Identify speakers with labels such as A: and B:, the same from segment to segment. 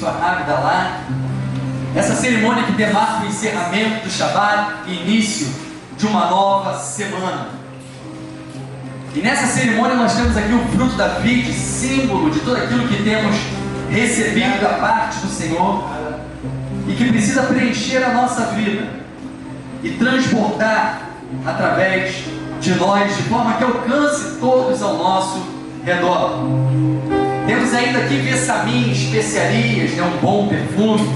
A: Cristo, a Havdalah. Essa cerimônia que demarca o encerramento do Shabat e início de uma nova semana. E nessa cerimônia nós temos aqui o fruto da vide, símbolo de tudo aquilo que temos recebido da parte do Senhor e que precisa preencher a nossa vida e transportar através de nós, de forma que alcance todos ao nosso redor. Temos ainda aqui vessamim, especiarias, um bom perfume,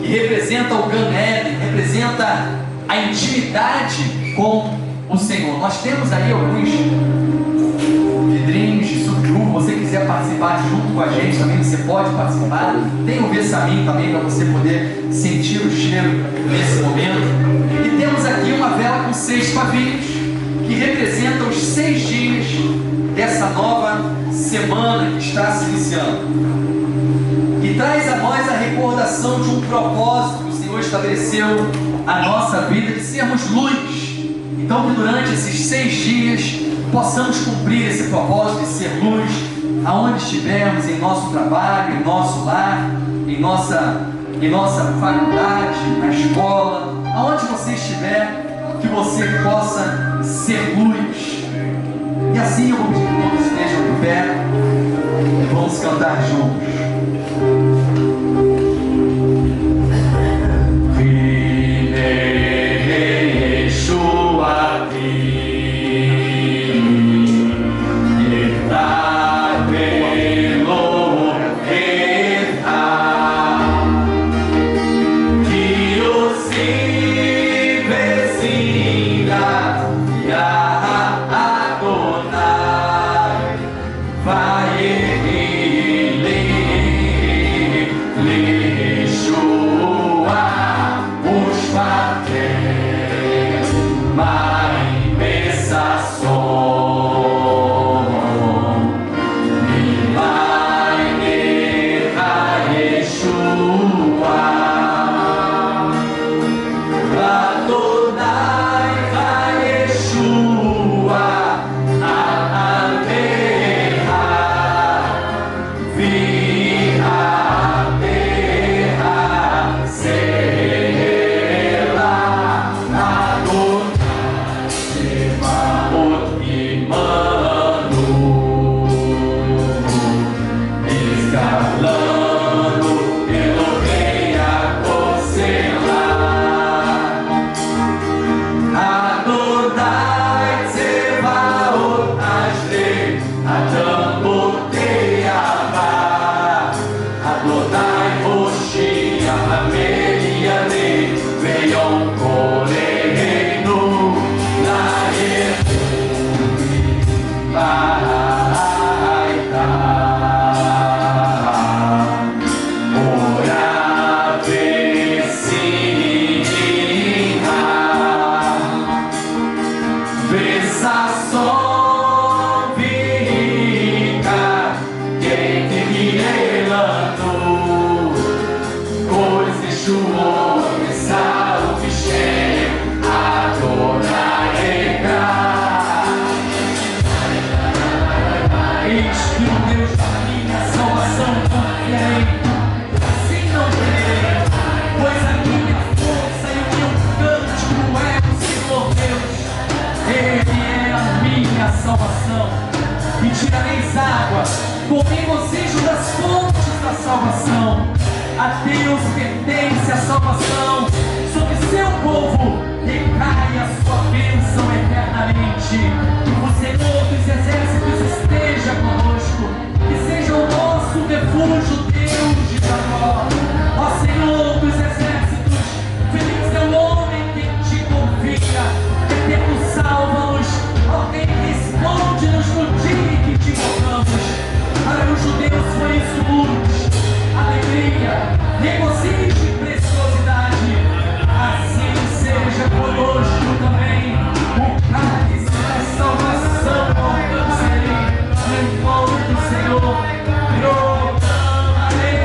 A: que representa o Gan Eden, representa a intimidade com o Senhor. Nós temos aí alguns vidrinhos de suco de uva. Se você quiser participar junto com a gente também, você pode participar. Tem o vessamim também para você poder sentir o cheiro nesse momento. E temos aqui uma vela com 6 pavilhos, que representa os 6 dias dessa nova semana que está se iniciando. E traz a nós a recordação de um propósito que o Senhor estabeleceu a nossa vida, de sermos luz. Então que durante esses 6 dias possamos cumprir esse propósito de ser luz aonde estivermos, em nosso trabalho, em nosso lar, em nossa faculdade, na escola, aonde você estiver, que você possa ser luz. E assim eu vou pedir que todos estejam de pé e vamos cantar juntos.
B: E tirareis água, porém vocês das fontes da salvação. A Deus pertence a salvação, sobre seu povo recai a sua bênção eternamente. O Senhor dos exércitos esteja conosco, que seja o nosso refúgio, Deus de Jacó. Ó Senhor dos exércitos, feliz é o homem que em ti confia. Eterno, salva-nos, ó Rei, responde-nos no dia em que te invocamos. Para os judeus foi isso luz, alegria, regozija e preciosidade. Assim seja conosco também o cálice da salvação. Alcançarei no nome do Senhor. Proclamarei.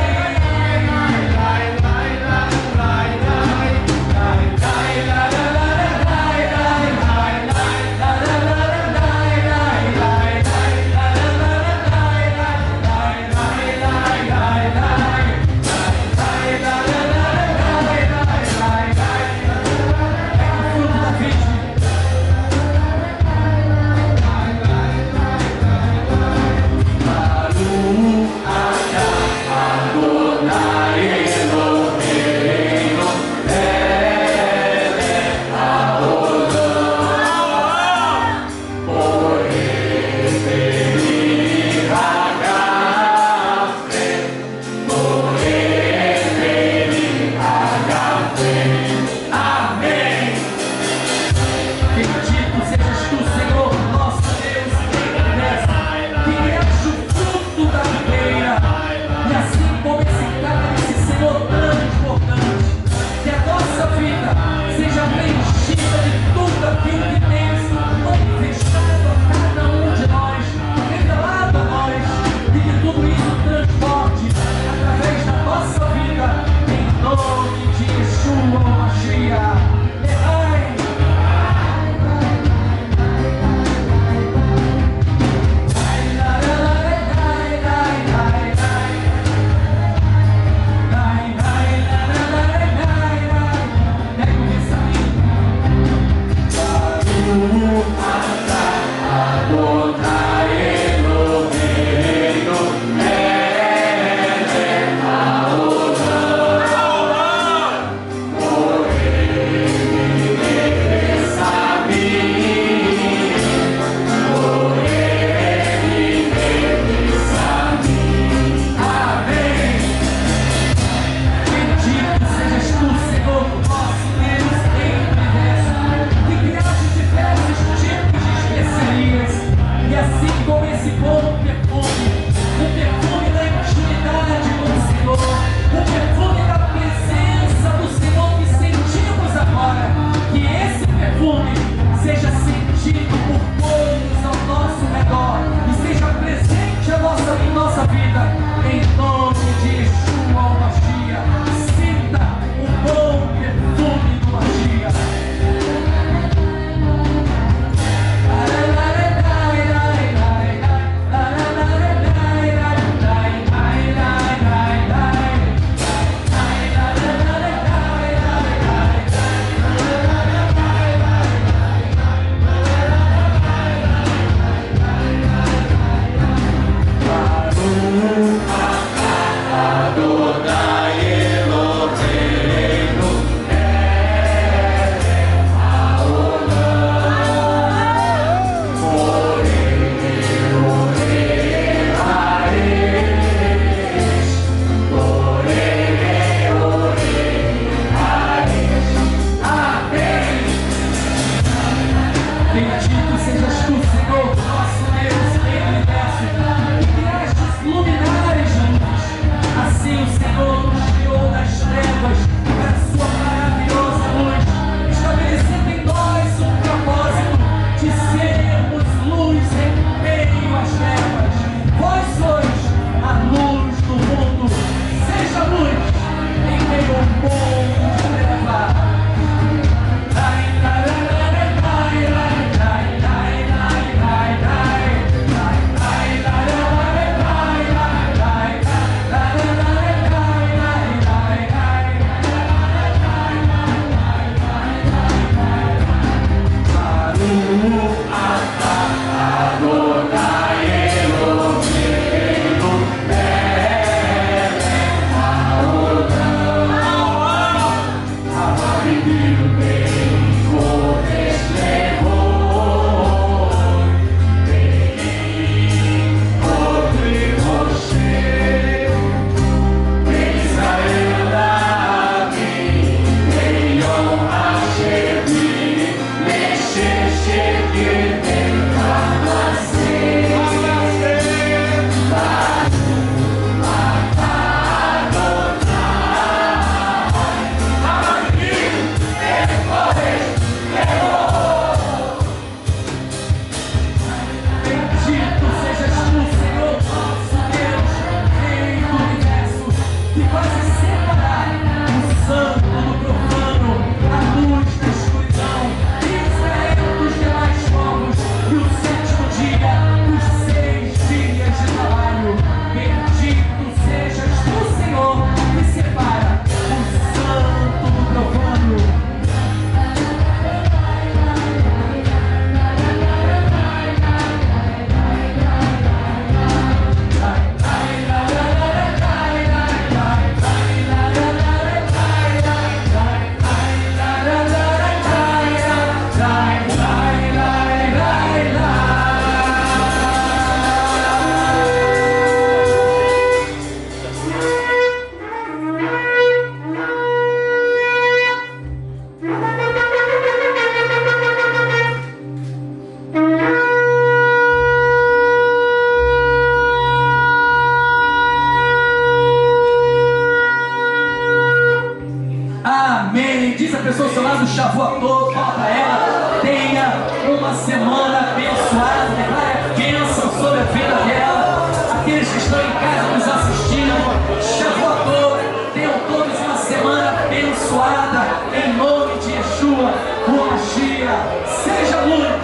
B: pessoa ao seu lado, Shavuot, fala para ela, tenha uma semana abençoada, declare a bênção sobre a vida dela. Aqueles que estão em casa nos assistindo, Shavuot, tenham todos uma semana abençoada, em nome de Yeshua, o Mashiach. Seja luz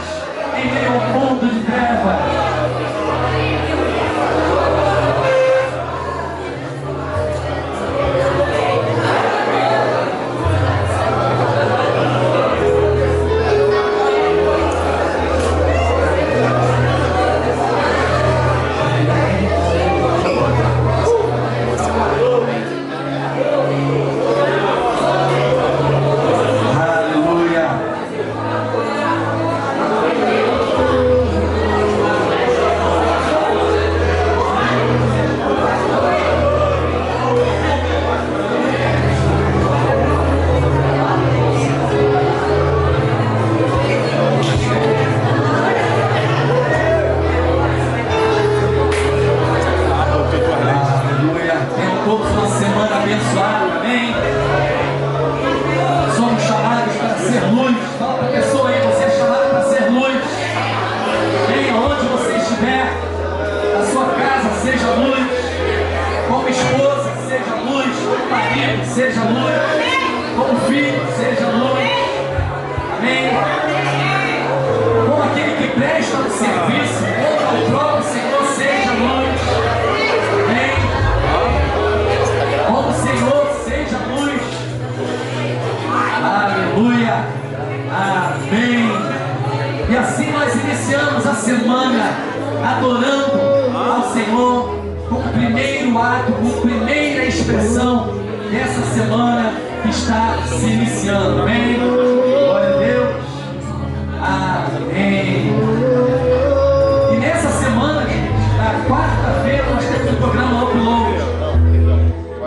B: em meio ao mundo de trevas. Seja luz, como filho, seja luz, amém? Como aquele que presta o serviço, ou ao próprio Senhor, seja luz, amém? Como o Senhor, seja luz, aleluia, amém. E assim nós iniciamos a semana adorando ao Senhor com o primeiro ato, com a primeira expressão dessa semana que está se iniciando. Amém? Glória a Deus. Amém. E nessa semana, na quarta-feira, nós temos o programa Upload.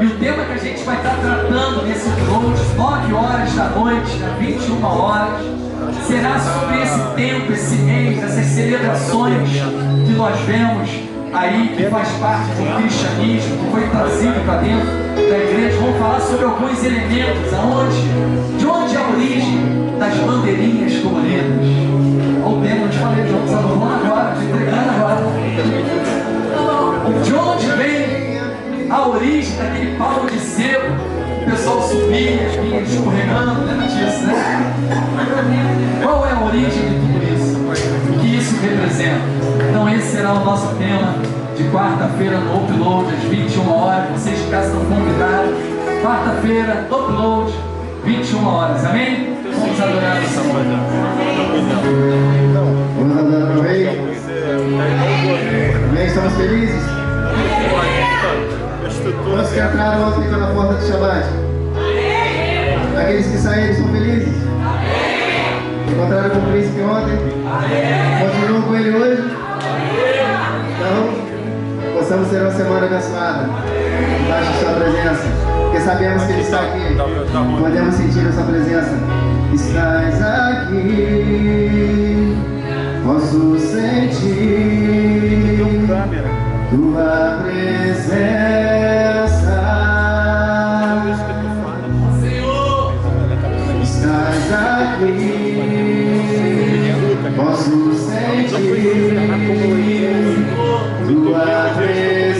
B: E o tema que a gente vai estar tratando nesse Upload, 9 horas da noite, às 21 horas, será sobre esse tempo, esse mês, essas celebrações que nós vemos aí, que faz parte do cristianismo, que foi trazido para dentro da igreja. Vamos falar sobre alguns elementos, de onde é a origem das bandeirinhas coloridas. Olha o tema, eu te falei, João Salomão agora, te entregando agora. De onde vem a origem daquele pau de sebo? O pessoal subia, vinha escorregando, lembra disso, né? Qual é a origem de tudo isso? O que isso representa? Então esse será o nosso tema de quarta-feira no Upload, às 21 horas. Vocês de casa estão convidados. Quarta-feira, Upload, 21 horas. Amém? Vamos adorar o Senhor.
C: Vamos adorar o Rei. Amém? Estamos felizes? Os que entraram ontem pela porta do Shabbat. Aqueles que saíram são felizes? Encontraram com o príncipe ontem? Continuam com ele hoje? Então, possamos ter uma semana abençoada debaixo de sua presença, porque sabemos que ele está aqui. Podemos sentir a sua presença. Estás aqui, posso sentir tua presença. Estás aqui, posso sentir tua presença.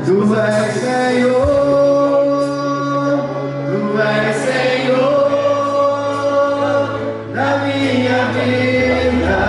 C: Tu és Senhor, tu és Senhor da minha vida.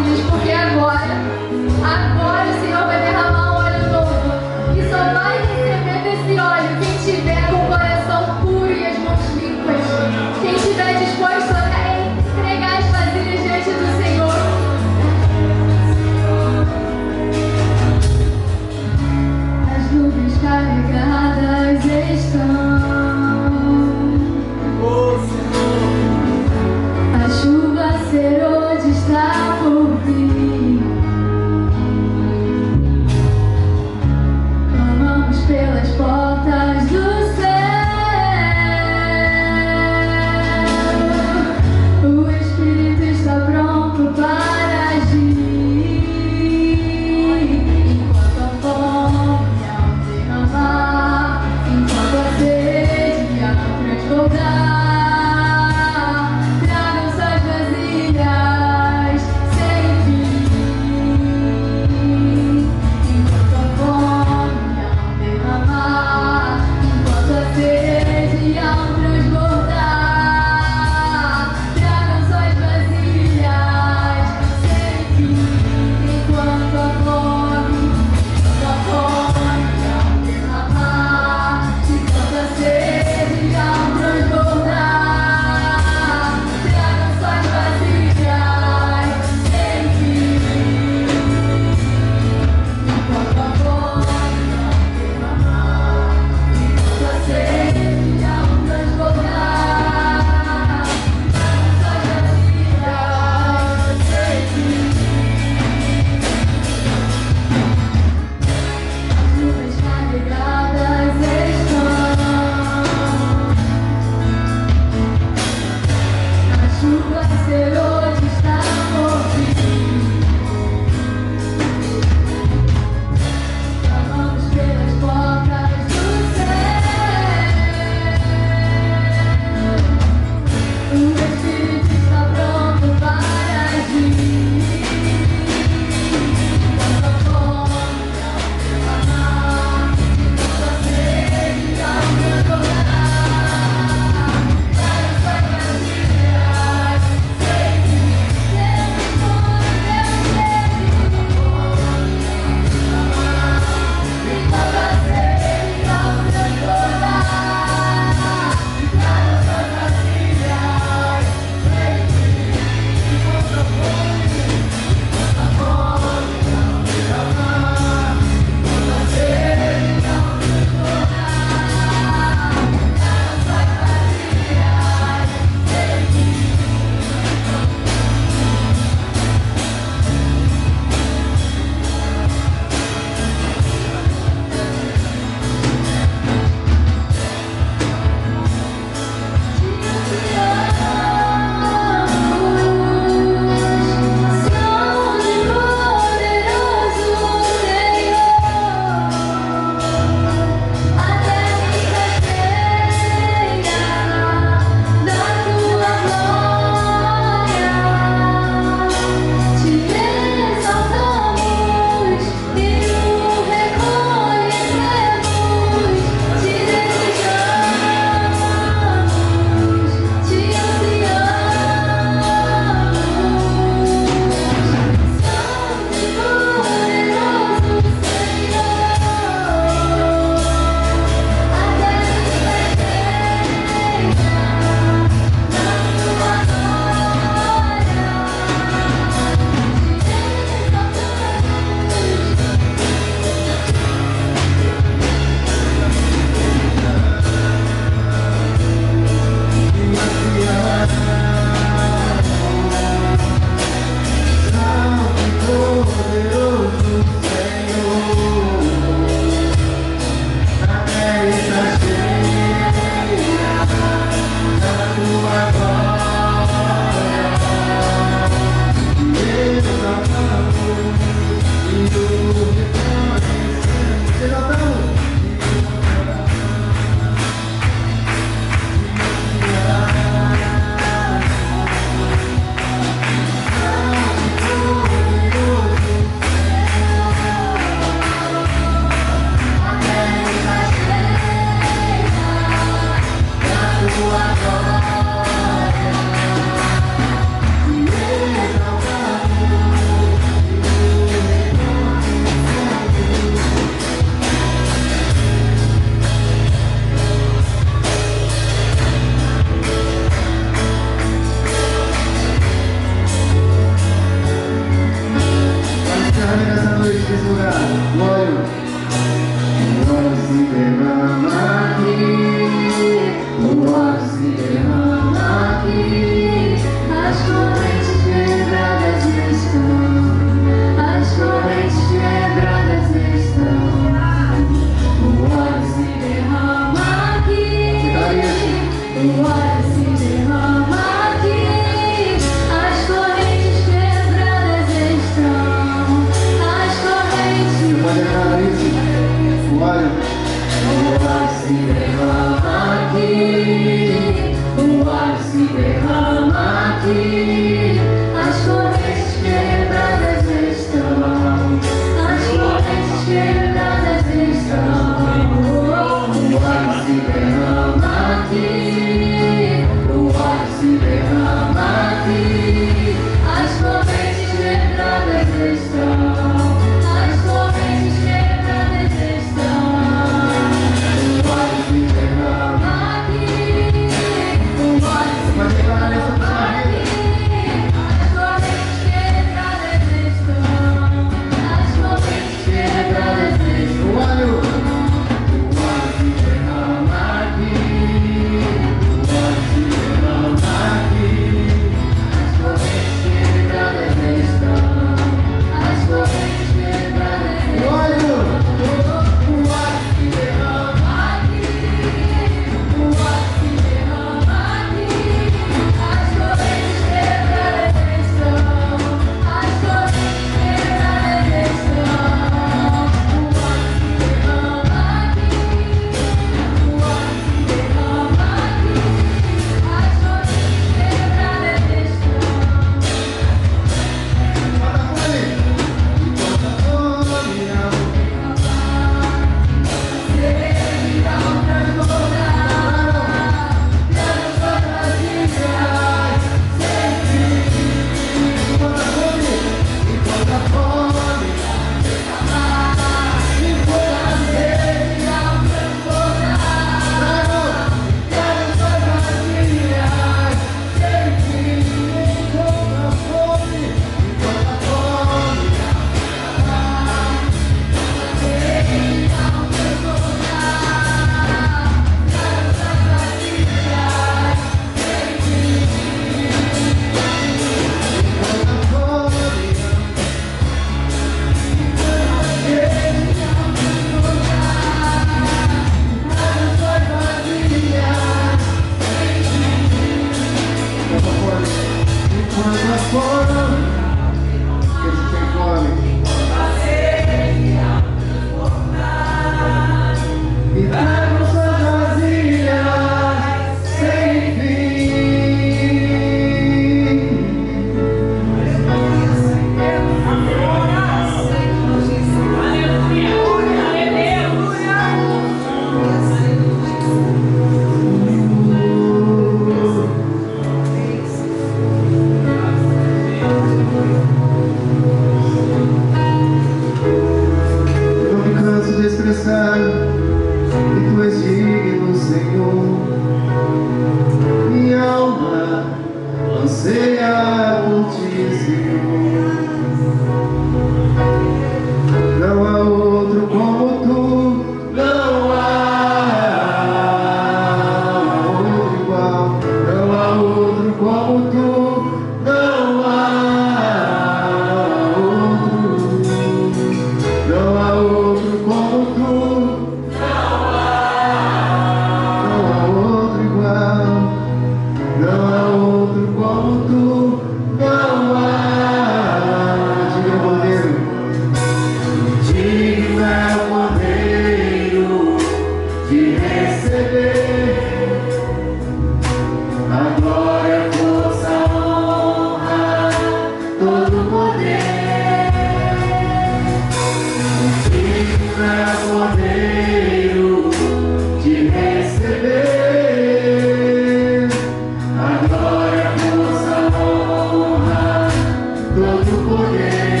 C: poder.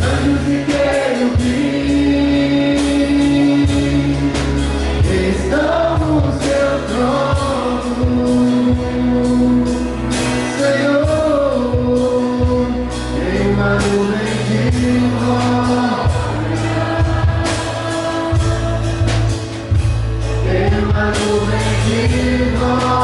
C: Anjos de querubim estão no seu trono, Senhor, em uma nuvem de glória, em uma nuvem de glória.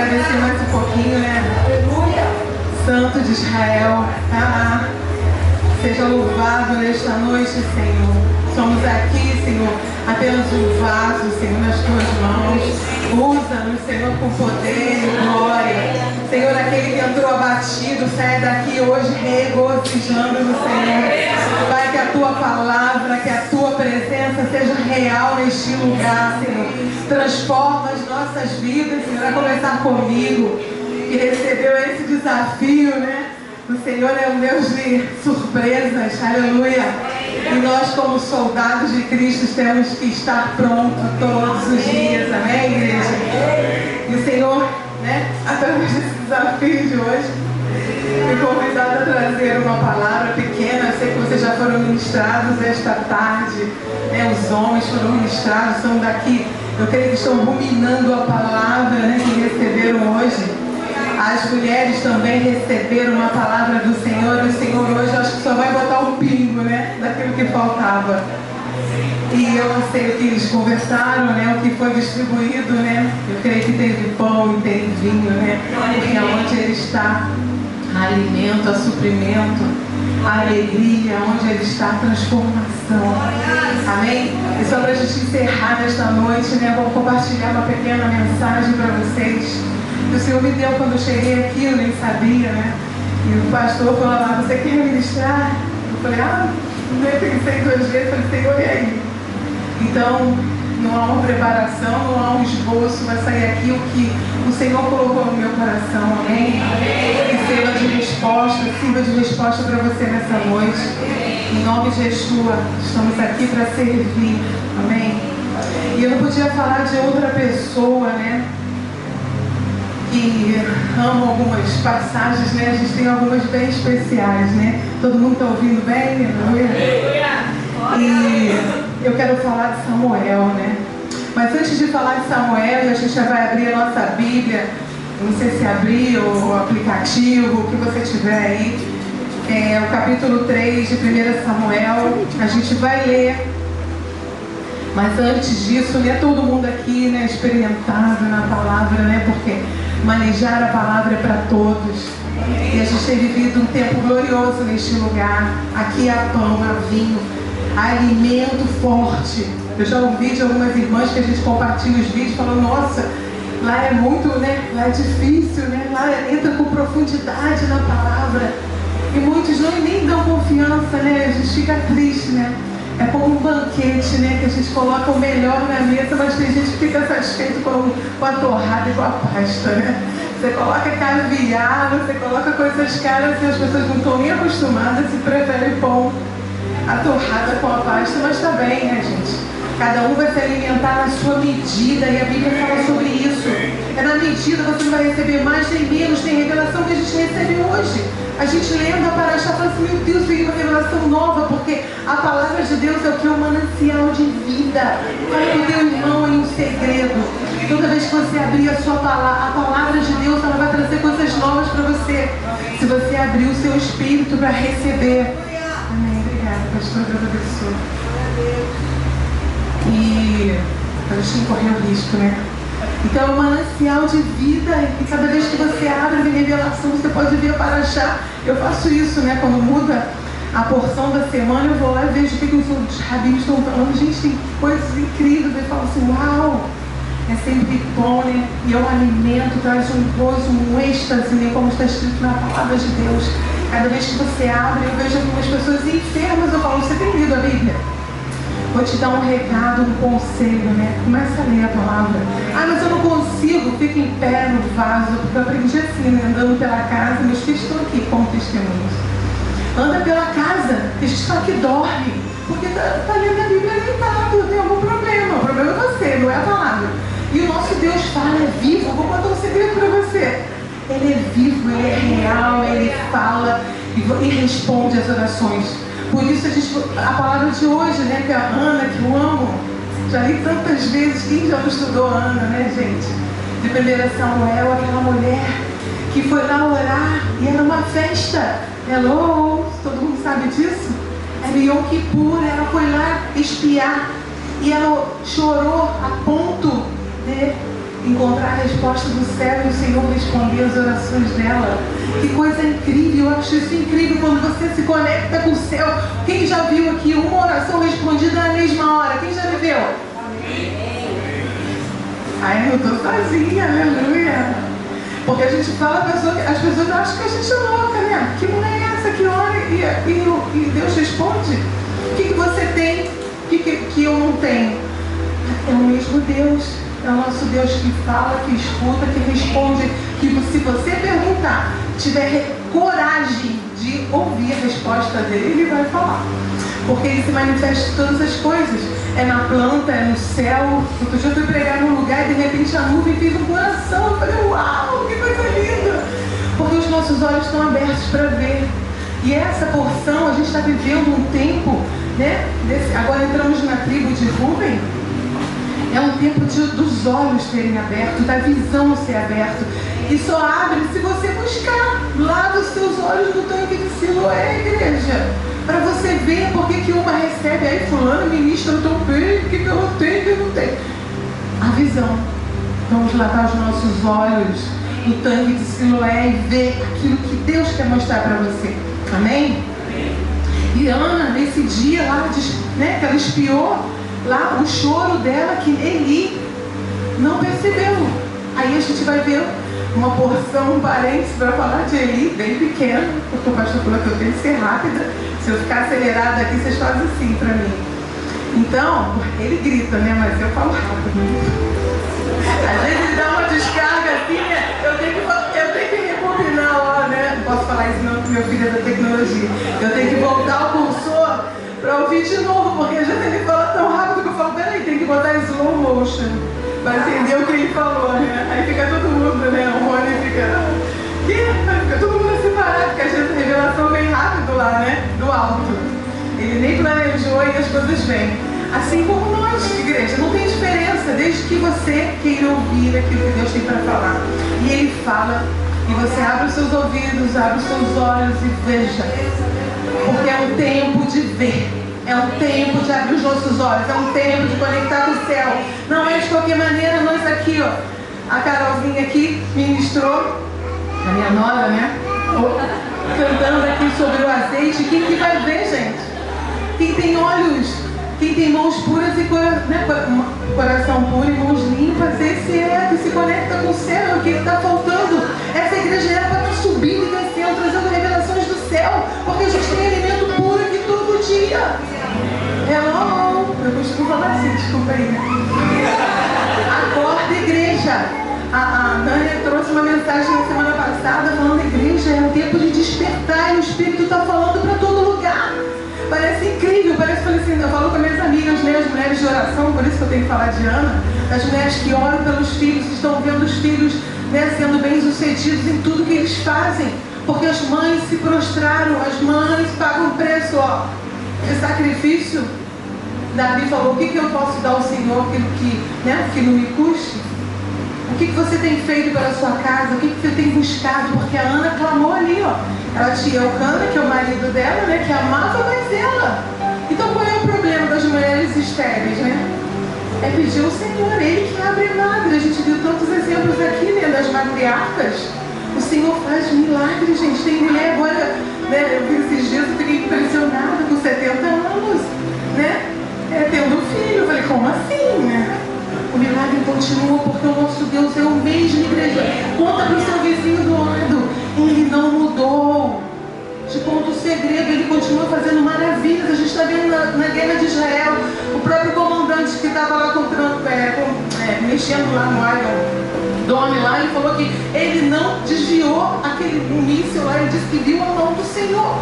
D: agradecer mais um pouquinho, né? Aleluia! Santo de Israel, seja louvado nesta noite, Senhor. Somos aqui, Senhor, apenas um vaso, Senhor, nas tuas mãos. Usa-nos, Senhor, com poder e glória. Senhor, aquele que entrou abatido, sai daqui hoje regozijando no Senhor. Pai, que a tua palavra, que a tua presença seja real neste lugar, Senhor. Transforma as nossas vidas, Senhor, a começar comigo, que recebeu esse desafio, né? O Senhor é um Deus de surpresas, aleluia. E nós, como soldados de Cristo, temos que estar prontos todos os dias, amém, igreja? E o Senhor, né, através desse desafio de hoje, me convidado a trazer uma palavra pequena. Eu sei que vocês já foram ministrados esta tarde, né? Os homens foram ministrados, são daqui, eu creio que estão ruminando a palavra, né, que receberam hoje. As mulheres também receberam uma palavra do Senhor, e o Senhor hoje acho que só vai botar um pingo, né, daquilo que faltava. E eu não sei o que eles conversaram, né, o que foi distribuído, né. Eu creio que teve pão e tem vinho, né, porque onde Ele está, há alimento, há suprimento, há alegria, onde Ele está, há transformação. Amém? E só para a gente encerrar nesta noite, né, vou compartilhar uma pequena mensagem para vocês. O Senhor me deu quando eu cheguei aqui, eu nem sabia, né? E o pastor falou lá, você quer ministrar? Eu falei, eu pensei 2 vezes, falei, Senhor, e aí? Então, não há uma preparação, não há um esboço, vai sair aqui o que o Senhor colocou no meu coração, amém? E sirva de resposta para você nessa noite. Em nome de Yeshua, estamos aqui para servir, amém? E eu não podia falar de outra pessoa, né? Que amo algumas passagens, né? A gente tem algumas bem especiais, né? Todo mundo está ouvindo bem? E eu quero falar de Samuel, né? Mas antes de falar de Samuel, a gente já vai abrir a nossa Bíblia. Não sei se abrir o aplicativo, o que você tiver aí. É o capítulo 3 de 1 Samuel. A gente vai ler. Mas antes disso, não é todo mundo aqui, né, experimentado na palavra, né? Porque manejar a palavra é para todos. E a gente tem vivido um tempo glorioso neste lugar. Aqui há pão, há vinho, há alimento forte. Eu já ouvi de algumas irmãs que a gente compartilha os vídeos falando, nossa, lá é muito, né? Lá é difícil, né? Lá entra com profundidade na palavra. E muitos nem dão confiança, né? A gente fica triste, né? É como um banquete, né? Que a gente coloca o melhor na mesa, mas tem gente que fica satisfeito com a torrada e com a pasta, né? Você coloca caviar, você coloca coisas caras e as pessoas não estão nem acostumadas e preferem pão, a torrada com a pasta, mas tá bem, né, gente? Cada um vai se alimentar na sua medida e a Bíblia fala sobre isso. É na medida, você não vai receber mais nem menos, tem revelação que a gente recebe hoje. A gente lendo a Paraxá fala assim, meu Deus, veio uma revelação nova, porque a palavra de Deus é o que? Um manancial de vida. Fala para o teu irmão em um segredo. Toda vez que você abrir a sua palavra, a palavra de Deus, ela vai trazer coisas novas para você. Se você abrir o seu espírito para receber. Amém. Obrigada, pastor. Deus abençoe. E a gente não correr o risco, né? Então é um manancial de vida, e cada vez que você abre a revelação, você pode vir para achar. Eu faço isso, né? Quando muda a porção da semana, eu vou lá e vejo o que os rabinos estão falando. Gente, tem coisas incríveis. Eu falo assim, uau! É sempre bom, né? E é um alimento, traz um gozo, um êxtase, né? Como está escrito na palavra de Deus. Cada vez que você abre, eu vejo algumas pessoas enfermas. Eu falo, você tem lido a Bíblia? Vou te dar um recado, um conselho, né? Começa a ler a palavra. Mas eu não consigo, fica em pé no vaso, porque eu aprendi assim, né? Andando pela casa, meus filhos estão aqui como testemunhos. Anda pela casa, a gente está aqui, dorme, porque está lendo a Bíblia deitado, tem algum problema. O problema é você, não é a palavra. E o nosso Deus fala, é vivo. Vou contar um segredo para você. Ele é vivo, ele é real, ele fala e responde às orações. Por isso a palavra de hoje, né, que é a Ana, que eu amo, já li tantas vezes, quem já não estudou a Ana, né, gente? De 1 Samuel, aquela mulher que foi lá orar e era uma festa. Hello, todo mundo sabe disso? Era Yom Kippur, ela foi lá espiar e ela chorou a ponto de encontrar a resposta do céu e o Senhor responder as orações dela. Que coisa incrível, eu acho isso incrível quando você se conecta com o céu. Quem já viu aqui uma oração respondida na mesma hora? Quem já viveu? Ai, eu estou sozinha, aleluia. Porque a gente fala, as pessoas acham que a gente é louca, né? Que mulher é essa que ora e Deus responde? O que você tem que eu não tenho? É o mesmo Deus. É o nosso Deus que fala, que escuta, que responde. Que se você perguntar, tiver coragem de ouvir a resposta dele, ele vai falar. Porque ele se manifesta em todas as coisas. É na planta, é no céu. Outro dia eu fui pregar num lugar e de repente a nuvem fez um coração. Eu falei, uau, que coisa linda! Porque os nossos olhos estão abertos para ver. E essa porção, a gente está vivendo um tempo, né? Agora entramos na tribo de Rúben. É um tempo dos olhos serem abertos, da visão ser aberta. E só abre se você buscar. Lava os seus olhos no tanque de Siloé, igreja. Para você ver por que uma recebe. Aí fulano ministra, eu estou bem, o que eu não tenho, o que eu não tenho. A visão. Vamos lavar os nossos olhos no tanque de Siloé e ver aquilo que Deus quer mostrar para você. Amém? E Ana, nesse dia lá, né, que ela espiou lá o choro dela, que Eli não percebeu. Aí a gente vai ver uma porção, um parênteses para falar de Eli, bem pequeno, porque o pastor falou que eu tenho que ser rápida. Se eu ficar acelerada aqui, vocês fazem assim para mim. Então, ele grita, né? Mas eu falo rápido. Às vezes ele dá uma descarga assim, né? Eu tenho que rebobinar lá, né? Não posso falar isso não, porque meu filho é da tecnologia. Eu tenho que voltar o cursor para ouvir de novo, porque às vezes ele fala tão rápido que eu falo, peraí, tem que botar slow motion para entender o que ele falou, né? Aí fica todo mundo, né? O Rony fica... Fica todo mundo separado, porque às vezes a revelação vem rápido lá, né? Do alto. Ele nem planejou e as coisas vêm. Assim como nós, igreja, não tem diferença, desde que você queira ouvir aquilo que Deus tem para falar. E Ele fala, e você abre os seus ouvidos, abre os seus olhos e veja. Porque é um tempo de ver, é um tempo de abrir os nossos olhos, é um tempo de conectar com o céu. Não é de qualquer maneira, nós aqui, ó, a Carolzinha aqui ministrou, a minha nora, né? Cantando aqui sobre o azeite. Quem que vai ver, gente? Quem tem olhos, quem tem mãos puras e coração puro e mãos limpas, esse é que se conecta com o céu. O que está faltando? Essa igreja era para estar subindo e descendo, trazendo revelações do céu, porque a gente tem alimento puro aqui todo dia. Hello! Eu costumo falar assim, desculpa aí, né? Acorda, igreja! A Tânia trouxe uma mensagem na semana passada falando, igreja, é um tempo de despertar e o Espírito está falando para todo lugar. Parece incrível, parece assim, eu falo com minhas amigas, né, as mulheres de oração, por isso que eu tenho que falar de Ana, as mulheres que oram pelos filhos, estão vendo os filhos, né, sendo bem-sucedidos em tudo que eles fazem, porque as mães se prostraram, as mães pagam preço, ó, de sacrifício. Davi falou, o que eu posso dar ao Senhor que não me custe? O que você tem feito pela sua casa? O que você tem buscado? Porque a Ana clamou ali, ó. Ela tinha o Cana, que é o marido dela, né? Que amava mais ela. Então qual é o problema das mulheres estéreis, né? É pedir ao Senhor, Ele que abre madre. A gente viu tantos exemplos aqui, né? Das matriarcas. O Senhor faz milagres, gente. Tem mulher agora, né? Eu vi esses dias, eu fiquei impressionada com 70 anos, né? Tendo filho. Eu falei, como assim, né? O milagre continua porque o nosso Deus é o mesmo, igreja. Conta para o seu vizinho do lado. Ele não mudou. Te conto o segredo, ele continua fazendo maravilhas. A gente está vendo na guerra de Israel, o próprio comandante que estava lá mexendo lá no Iron Dome lá, ele falou que ele não desviou aquele míssil lá, ele disse que viu a mão do Senhor.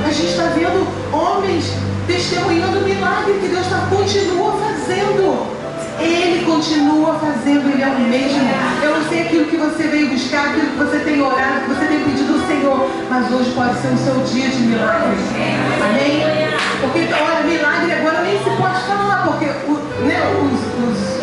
D: A gente está vendo homens testemunhando o milagre que Deus continua fazendo. Ele continua fazendo, Ele é o mesmo. Eu não sei aquilo que você veio buscar, aquilo que você tem orado, que você tem pedido ao Senhor, mas hoje pode ser o seu dia de milagre. Amém? Porque, olha, milagre agora nem se pode falar, porque os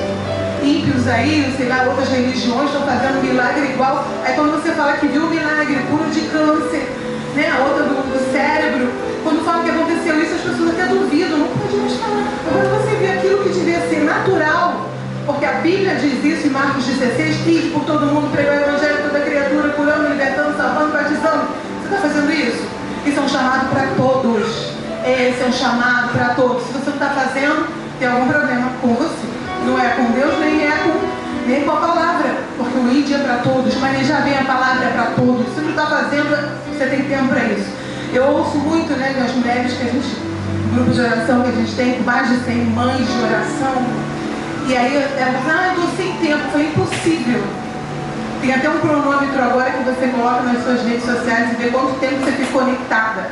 D: ímpios aí, sei lá, outras religiões estão fazendo milagre igual. Aí quando você fala que viu um milagre, cura de câncer, né? A outra do cérebro, quando fala que aconteceu isso, as pessoas até duvidam, não pode mais falar. Agora você vê aquilo que devia ser natural, porque a Bíblia diz isso em Marcos 16, ide por todo mundo, pregar o evangelho a toda criatura, curando, libertando, salvando, batizando. Você está fazendo isso? Isso é um chamado para todos. Esse é um chamado para todos. Se você não está fazendo, tem algum problema com você. Não é com Deus, nem com a palavra. Porque o ide é para todos, mas já vem a palavra é para todos. Se não está fazendo, você tem tempo para isso. Eu ouço muito, né, das mulheres que a gente, grupo de oração que a gente tem, com mais de 100 mães de oração. E aí elas dizem, eu estou sem tempo, foi impossível. Tem até um cronômetro agora que você coloca nas suas redes sociais e vê quanto tempo você fica conectada.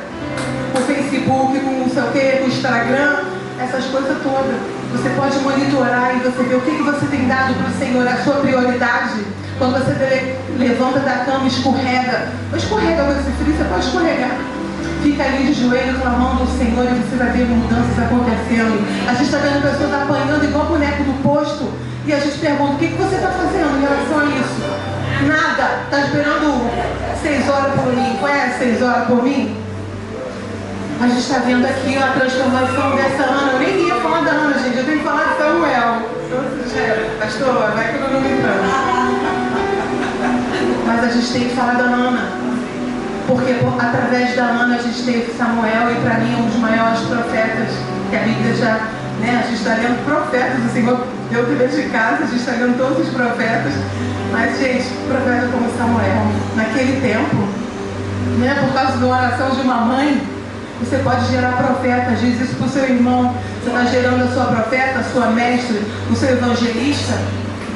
D: Com o Facebook, com não sei o que, com o Instagram, essas coisas todas. Você pode monitorar e você vê o que você tem dado para o Senhor, a sua prioridade. Quando você levanta da cama, escorrega. Escorrega com esse frio, você pode escorregar. Fica ali de joelho clamando ao Senhor e você vai ver mudanças acontecendo. A gente está vendo pessoas apanhando igual boneco do posto e a gente pergunta, o que você está fazendo em relação a isso? Nada. Está esperando 6 horas por mim? Conhece 6 horas por mim? A gente está vendo aqui a transformação dessa Ana. Eu nem ia falar da Ana, gente. Eu tenho que falar de Samuel. Pastor, vai cronometrando. Mas a gente tem que falar da Ana. Porque através da Ana a gente teve Samuel e para mim é um dos maiores profetas que a Bíblia já, né? A gente está lendo profetas, o Senhor deu dever de casa, a gente está lendo todos os profetas. Mas, gente, profeta como Samuel, naquele tempo, né? Por causa da oração de uma mãe, você pode gerar profetas. Diz isso para o seu irmão. Você está gerando a sua profeta, a sua mestre, o seu evangelista.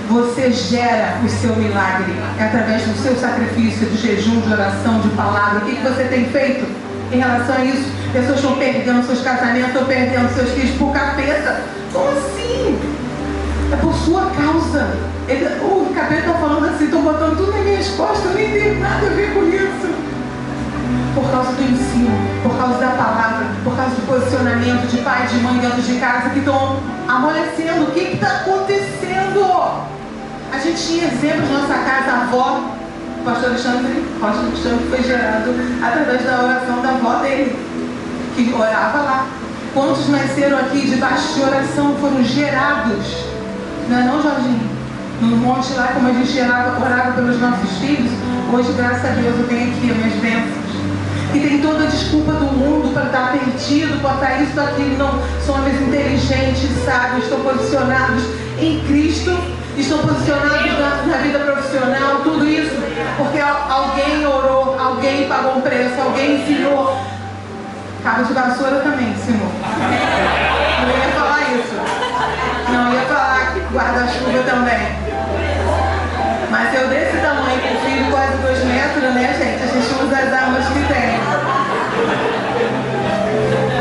D: Você gera o seu milagre através do seu sacrifício, de jejum, de oração, de palavra. O que você tem feito em relação a isso? Pessoas estão perdendo seus casamentos, estão perdendo seus filhos por capeta. Como assim? É por sua causa. O capeta está falando assim, estão botando tudo nas minhas costas, eu nem tenho nada a ver com isso. Por causa do ensino, por causa da palavra, por causa do posicionamento de pai e de mãe dentro de casa que estão amolecendo. O que está acontecendo? A gente tinha exemplos na nossa casa, a avó, o pastor Alexandre foi gerado através da oração da avó dele, que orava lá. Quantos nasceram aqui debaixo de oração, foram gerados? Não é não, Jorginho? No monte lá, como a gente orava pelos nossos filhos, hoje, graças a Deus, eu tenho aqui as minhas bênçãos. E tem toda a desculpa do mundo para estar perdido, para estar isso, aquilo. Não, são homens inteligentes, sábios, estão posicionados em Cristo, estão posicionados na vida profissional, tudo isso, porque alguém orou, alguém pagou um preço, alguém ensinou. Cabo de vassoura também ensinou. Não ia falar isso. Não ia falar guarda-chuva também. Mas eu desse tamanho com o filho, quase 2 metros, né, gente? A gente usa as armas que tem.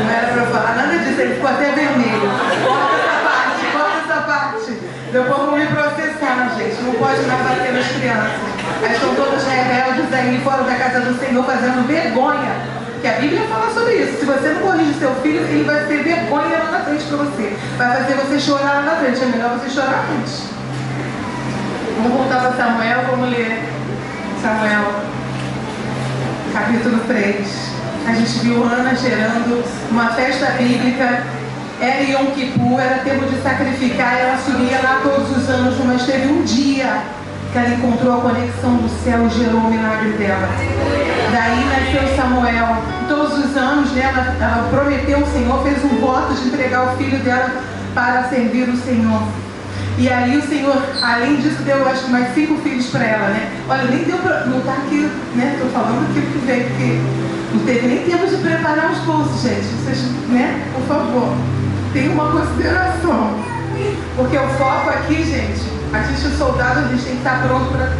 D: Não era pra falar nada disso, ele ficou até vermelho. Corta essa parte. Depois vão me processar, gente. Não pode mais bater nas crianças. Elas estão todas rebeldes aí fora da casa do Senhor, fazendo vergonha. Porque a Bíblia fala sobre isso. Se você não corrige seu filho, ele vai ser vergonha lá na frente pra você. Vai fazer você chorar lá na frente. É melhor você chorar antes. Vamos voltar para Samuel, vamos ler Samuel, capítulo 3. A gente viu Ana gerando uma festa bíblica, era Yom Kippur, era tempo de sacrificar, ela subia lá todos os anos, mas teve um dia que ela encontrou a conexão do céu e gerou o milagre dela. Daí nasceu Samuel. Todos os anos, né, ela prometeu ao Senhor, fez um voto de entregar o filho dela para servir o Senhor. E aí o Senhor, além disso, deu, acho que mais 5 filhos para ela, né? Olha, nem deu para, não está aqui, né? Estou falando aquilo que veio, porque não teve nem tempo de preparar os bolsos, gente. Vocês, né? Por favor, tenha uma consideração. Porque o foco aqui, gente, a gente, soldado, a gente tem que estar pronto para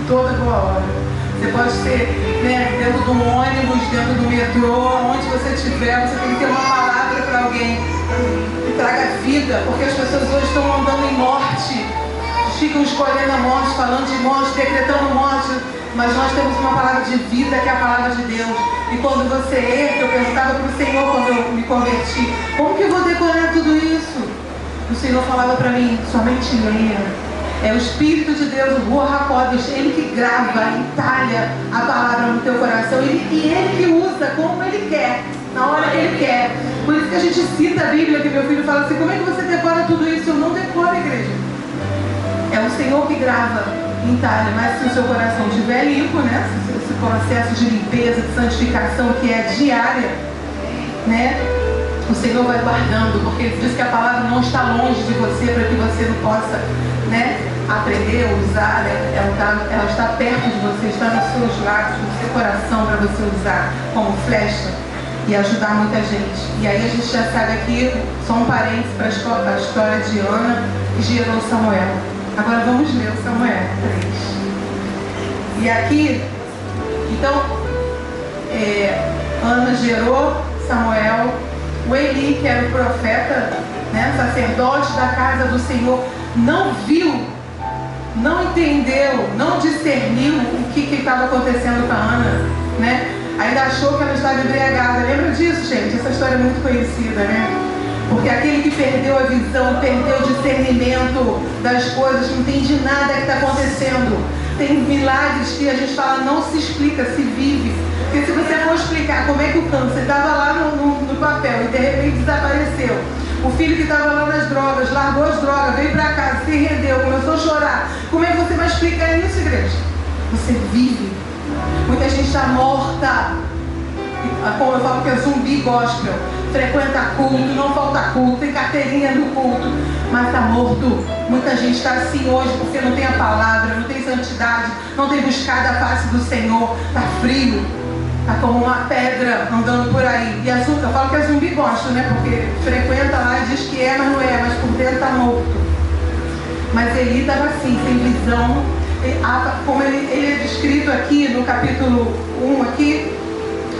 D: toda boa hora. Você pode ser, né, dentro de um ônibus, dentro do metrô, onde você estiver, você tem que ter uma palavra para alguém que traga vida, porque as pessoas hoje estão andando em morte, ficam escolhendo a morte, falando de morte, decretando morte, mas nós temos uma palavra de vida que é a palavra de Deus. E quando você entra, eu perguntava para o Senhor quando eu me converti, como que eu vou decorar tudo isso? O Senhor falava para mim, somente leia. É o Espírito de Deus, o Ruach HaKodesh, Ele que grava, entalha a palavra no teu coração, e Ele que usa como Ele quer, na hora que Ele quer. Por isso que a gente cita a Bíblia, que meu filho fala assim, como é que você decora tudo isso? Eu não decoro, igreja. É o Senhor que grava em talha, mas se o seu coração estiver limpo, né? Esse processo de limpeza, de santificação que é diária, né? O Senhor vai guardando, porque Ele diz que a palavra não está longe de você para que você não possa, né, aprender ou usar, né? Ela está perto de você, está nos seus lábios, no seu coração para você usar como flecha e ajudar muita gente. E aí a gente já sabe aqui, só um parênteses para a história de Ana, que gerou Samuel. Agora vamos ler o Samuel 3. E aqui, então, Ana gerou Samuel. O Eli, que era o profeta, né, sacerdote da casa do Senhor, não viu, não entendeu, não discerniu o que estava acontecendo com a Ana, né? Ainda achou que ela estava embriagada. Lembra disso, gente? Essa história é muito conhecida, né? Porque aquele que perdeu a visão, perdeu o discernimento das coisas, não entende nada que está acontecendo. Tem milagres que a gente fala, não se explica, se vive. Porque se você for explicar como é que o câncer estava lá no papel e de repente desapareceu, o filho que estava lá nas drogas, largou as drogas, veio para casa, se rendeu, começou a chorar, como é que você vai explicar isso, igreja? Você vive. Muita gente está morta. Como eu falo que é zumbi gospel. Frequenta culto, não falta culto, tem carteirinha no culto, mas está morto. Muita gente está assim hoje porque não tem a palavra, não tem santidade, não tem buscado a face do Senhor, está frio, está como uma pedra andando por aí. E eu falo que é zumbi gospel, né? Porque frequenta lá e diz que é, mas não é, mas por dentro está morto. Mas Eli estava assim, sem visão. Como ele é descrito aqui no capítulo 1 aqui,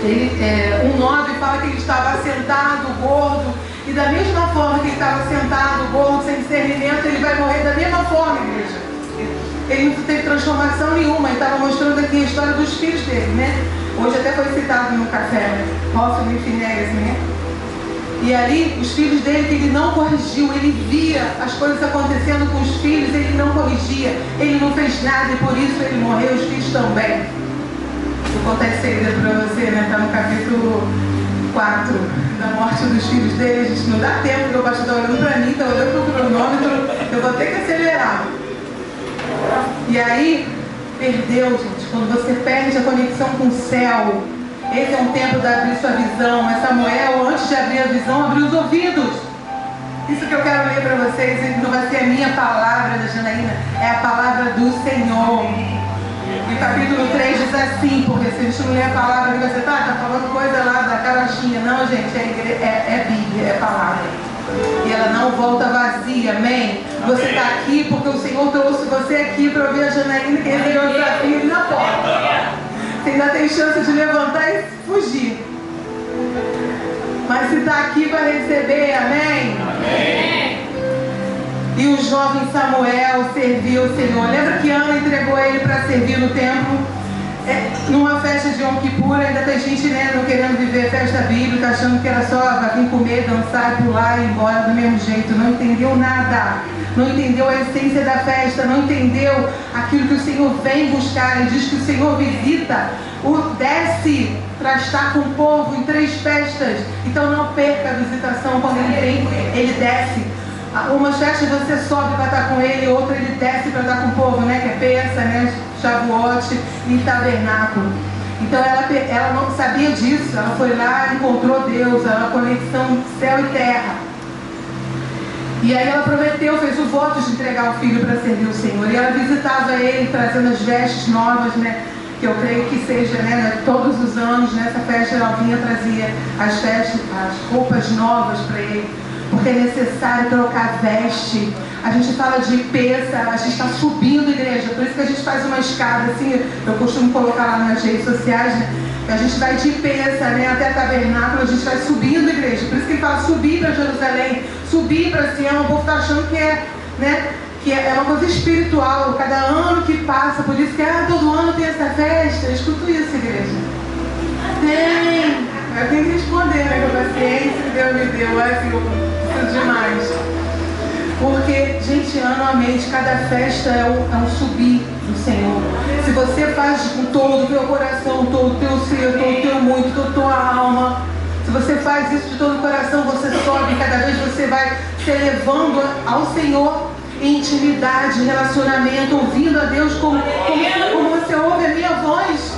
D: 1:9 fala que ele estava sentado, gordo, e da mesma forma que ele estava sentado, gordo, sem discernimento, ele vai morrer da mesma forma, igreja. Ele não teve transformação nenhuma. Ele estava mostrando aqui a história dos filhos dele, né? Hoje até foi citado no café, né? Hófilo e Finéias, né? E ali, os filhos dele, que ele não corrigiu, ele via as coisas acontecendo com os filhos, ele não corrigia, ele não fez nada e por isso ele morreu, os filhos também. Vou contar esse segredo para você, né? Está no capítulo 4 da morte dos filhos dele. A gente não dá tempo, porque o pastor está olhando para mim, está olhando para o cronômetro, eu vou ter que acelerar. E aí, perdeu, gente. Quando você perde a conexão com o céu, esse é um tempo de abrir sua visão. Mas Samuel, antes de abrir a visão, abriu os ouvidos. Isso que eu quero ler para vocês, não vai ser a minha palavra da Janaína, é a palavra do Senhor. E o capítulo 3 diz assim, porque se a gente não ler a palavra, você tá falando coisa lá da carochinha. Não, gente, é Bíblia, é palavra. E ela não volta vazia, amém? Você está aqui porque o Senhor trouxe você aqui para ouvir a Janaína, que recebeu o desafio na porta. Você ainda tem chance de levantar e fugir. Mas se está aqui para receber, amém? Amém. E o jovem Samuel serviu o Senhor. Lembra que Ana entregou ele para servir no templo? Numa festa de Yom Kippur, ainda tem gente, né, não querendo viver festa bíblica, achando que era só vir comer, dançar, pular e ir embora do mesmo jeito. Não entendeu nada. Não entendeu a essência da festa. Não entendeu aquilo que o Senhor vem buscar. Ele diz que o Senhor visita, desce para estar com o povo em 3 festas. Então não perca a visitação. Quando ele vem, ele desce. Umas festas você sobe para estar com ele, outra ele desce para estar com o povo, né? Que é Peça, né? Shavuot e Tabernáculo. Então ela não sabia disso. Ela foi lá e encontrou Deus, a conexão céu e terra. E aí ela prometeu, fez o voto de entregar o filho para servir o Senhor. E ela visitava ele, trazendo as vestes novas, né? Que eu creio que seja, né? Todos os anos, nessa festa, ela vinha, trazia as roupas novas para ele. Porque é necessário trocar veste. A gente fala de peça, a gente está subindo, igreja. Por isso que a gente faz uma escada assim. Eu costumo colocar lá nas redes sociais, né? A gente vai de peça, né, até Tabernáculo. A gente vai subindo, igreja. Por isso que ele fala subir para Jerusalém, subir para Sião. O povo está achando que é, né, que é uma coisa espiritual. Cada ano que passa, por isso que todo ano tem essa festa. Eu escuto isso, igreja. Tem. Eu tenho que responder, né, com a paciência que Deus me deu. Assim, eu preciso demais. Porque, gente, anualmente, cada festa é um subir do Senhor. Se você faz com todo o teu coração, todo o teu ser, todo o teu muito, toda a tua alma, se você faz isso de todo o coração, você sobe, cada vez você vai se elevando ao Senhor. intimidade, relacionamento, ouvindo a Deus como você ouve a minha voz.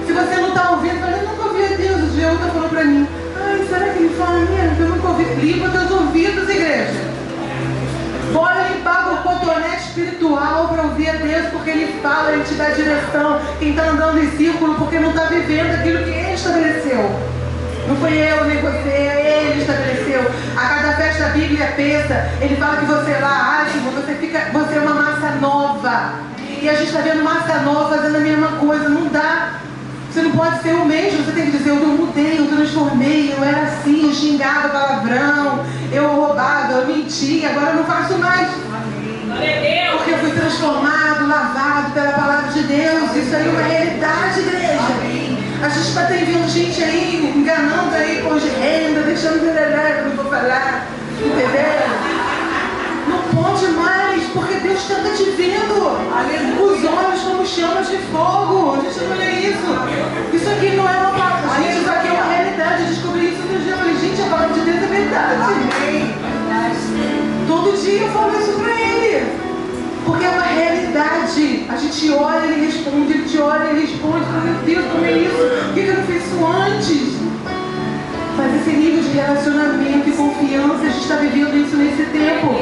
D: Se você não está ouvindo, fala, eu nunca ouvi a Deus. O dia outra falou para mim, ai, será que ele fala mesmo? Eu nunca ouvi. Limpa teus ouvidos, igreja. Bora limpar o cotonete espiritual para ouvir a Deus, porque Ele fala, Ele te dá direção. Quem está andando em círculo porque não está vivendo aquilo que Ele estabeleceu. Não foi eu nem você, Ele estabeleceu. A cada festa da Bíblia pensa, Ele fala que você lá age, você é uma massa nova. E a gente está vendo massa nova fazendo a mesma coisa, não dá. Você não pode ser o mesmo, você tem que dizer, eu mudei, eu transformei, eu era assim, eu xingava palavrão, eu roubava, eu mentia, agora eu não faço mais. Porque eu fui transformado, lavado pela palavra de Deus. Isso aí é uma realidade, igreja. A gente está vendo gente aí, enganando aí com de renda, deixando de não vou falar, entendeu? Não pode mais, porque Deus está te vendo. Os olhos como chamas de fogo. A gente não olha isso. Isso aqui não é uma palavra. Gente, isso aqui é uma realidade. Eu descobri isso no dia. Eu falei, gente, a palavra de Deus é verdade. Todo dia eu falo isso para Ele. Porque é uma realidade. A gente olha e Ele responde. Ele te olha e Ele responde. Meu Deus, como é isso? Por que eu não fiz isso antes? Mas esse nível de relacionamento e confiança, a gente está vivendo isso nesse tempo.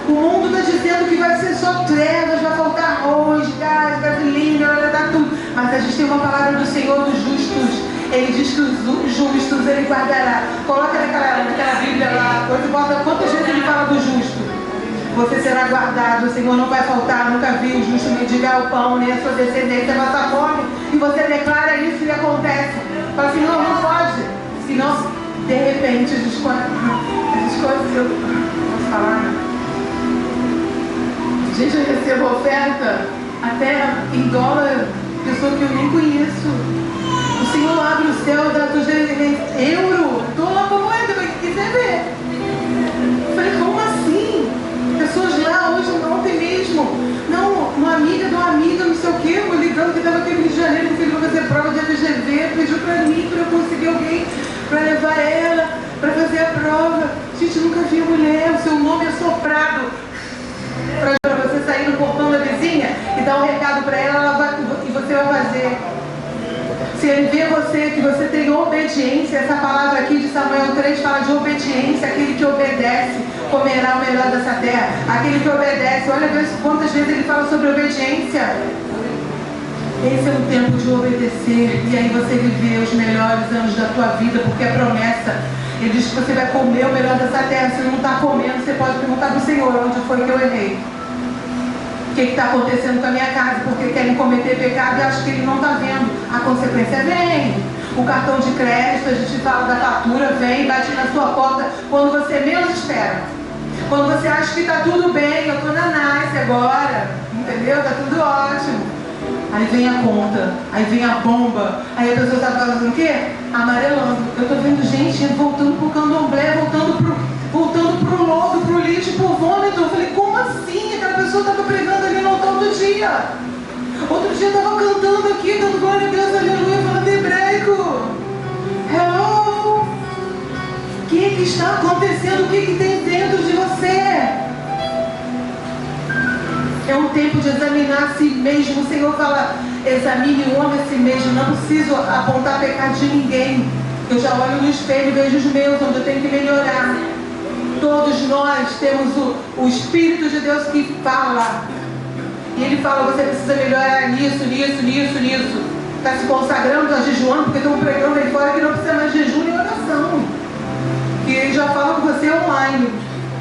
D: O mundo está dizendo que vai ser só trevas, vai faltar arroz, gás, gasolina, vai dar tudo. Mas a gente tem uma palavra do Senhor dos justos. Ele diz que os justos Ele guardará. Coloca naquela Bíblia lá, quantas vezes Ele fala do justo? Você será guardado, o Senhor não vai faltar. Nunca vi o justo mendigar o pão, nem a sua descendência passar fome. E você declara isso e acontece. Fala assim, não pode. Senão, de repente, as coisas eu posso falar, né? Gente, eu recebo oferta até em dólar, pessoa que eu nem conheço. O Senhor abre o céu, dá dos euro. Estou lá com a moeda, mas quiser ver. Eu falei, como assim? Pessoas lá hoje, ontem mesmo. Não, uma amiga de uma amiga, não sei o quê, me ligando que estava aqui no Rio de Janeiro, que ele vai fazer prova de FGV, pediu para mim, para eu conseguir alguém para levar ela, para fazer a prova. Gente, nunca vi a mulher, o seu nome é soprado para você sair no portão da vizinha e dar um recado para ela, e você vai fazer. Se ele vê você, que você tem obediência, essa palavra aqui de Samuel 3 fala de obediência, aquele que obedece comerá o melhor dessa terra. Aquele que obedece, olha quantas vezes ele fala sobre obediência. Esse é o tempo de obedecer, e aí você viver os melhores anos da tua vida, porque é promessa. Ele diz que você vai comer o melhor dessa terra. Se não está comendo, você pode perguntar para o Senhor, onde foi que eu errei? O que está acontecendo com a minha casa? Porque querem cometer pecado e acham que Ele não está vendo. A consequência vem. O cartão de crédito, a gente fala da fatura, vem, bate na sua porta quando você menos espera. Quando você acha que está tudo bem, eu estou na Nice agora, entendeu? Está tudo ótimo. Aí vem a conta, aí vem a bomba, aí a pessoa está fazendo o quê? Amarelando. Eu estou vendo gente voltando para o candomblé, voltando para o lodo, para o lixo, para o vômito. Eu falei, como assim? Aquela pessoa estava pregando ali no altar outro dia. Outro dia eu estava cantando aqui, dando glória a Deus, aleluia, falando hebraico. Hello? O que está acontecendo? O que tem dentro de você? É um tempo de examinar a si mesmo. O Senhor fala, examine o homem a si mesmo. Não preciso apontar pecado de ninguém. Eu já olho no espelho e vejo os meus, onde eu tenho que melhorar. Todos nós temos o Espírito de Deus que fala. E Ele fala, você precisa melhorar nisso. Está se consagrando, está jejuando, porque estão pregando aí fora que não precisa mais de jejum nem oração. E Ele já fala com você online.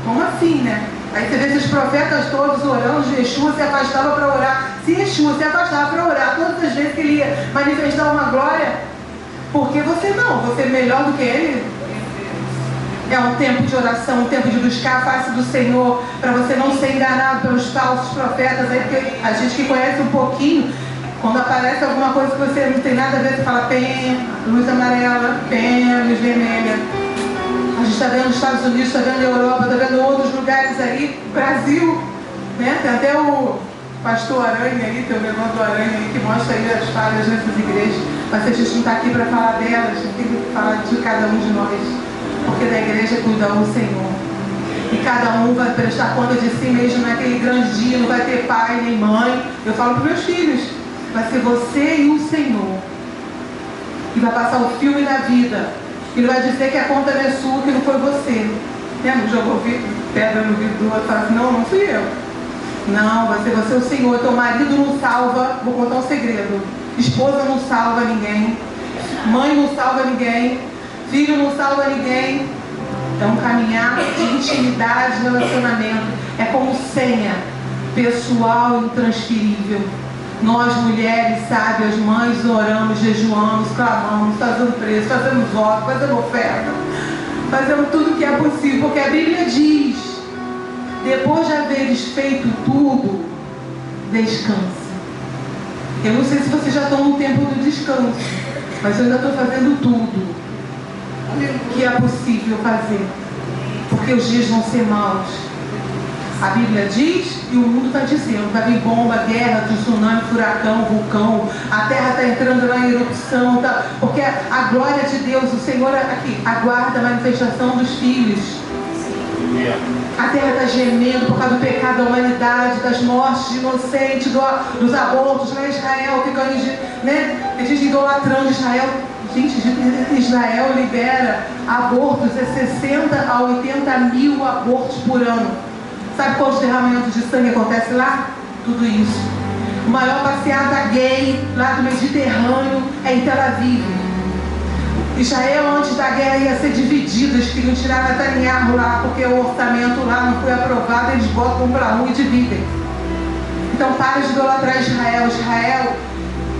D: Como assim, né? Aí você vê esses profetas todos orando, Yeshua se afastava para orar. Se Yeshua se afastava para orar, todas as vezes que ele ia manifestar uma glória, porque você não, você é melhor do que ele. É um tempo de oração, um tempo de buscar a face do Senhor, para você não ser enganado pelos falsos profetas. Aí, porque a gente que conhece um pouquinho, quando aparece alguma coisa que você não tem nada a ver, você fala, penha, luz amarela, penha, luz vermelha. A gente está vendo os Estados Unidos, está vendo a Europa, está vendo outros lugares aí, Brasil, né? Tem até o pastor Aranha aí, tem o negócio do Aranha aí, que mostra aí as falhas nessas igrejas. Mas a gente não está aqui para falar delas, a gente tem que falar de cada um de nós, porque da igreja cuida o Senhor. E cada um vai prestar conta de si mesmo naquele grande dia. Não vai ter pai nem mãe. Eu falo para meus filhos, vai ser você e o Senhor. E vai passar o filme da vida. Ele vai dizer que a conta não é sua, que não foi você. Lembra? Jogou pedra no vidro do outro e fala assim, não fui eu. Não, vai ser você o Senhor. Teu marido não salva. Vou contar um segredo. Esposa não salva ninguém. Mãe não salva ninguém. Filho não salva ninguém. É um caminhar de intimidade, de relacionamento. É como senha pessoal intransferível. Nós, mulheres sábias, mães, oramos, jejuamos, clamamos, fazemos preço, fazemos voto, fazemos oferta, fazemos tudo que é possível, porque a Bíblia diz, depois de haveres feito tudo, descanse. Eu não sei se vocês já estão no tempo do descanso, mas eu ainda estou fazendo tudo que é possível fazer, porque os dias vão ser maus. A Bíblia diz e o mundo está dizendo, vai vir bomba, guerra, tsunami, furacão, vulcão, a terra está entrando na erupção, tá? Porque a glória de Deus, o Senhor aqui aguarda a manifestação dos filhos. A terra está gemendo por causa do pecado da humanidade, das mortes de inocentes, dos abortos, lá em Israel, ficando, né? Eles idolatrando Israel. Gente, Israel libera abortos, 60 a 80 mil abortos por ano. Sabe quantos derramamentos de sangue acontece lá? Tudo isso. O maior passeata gay lá do Mediterrâneo é em Tel Aviv. Israel, antes da guerra, ia ser dividido. Eles queriam tirar Netanyahu lá, porque o orçamento lá não foi aprovado. Eles botam um para um e dividem. Então, para de idolatrar Israel. Israel,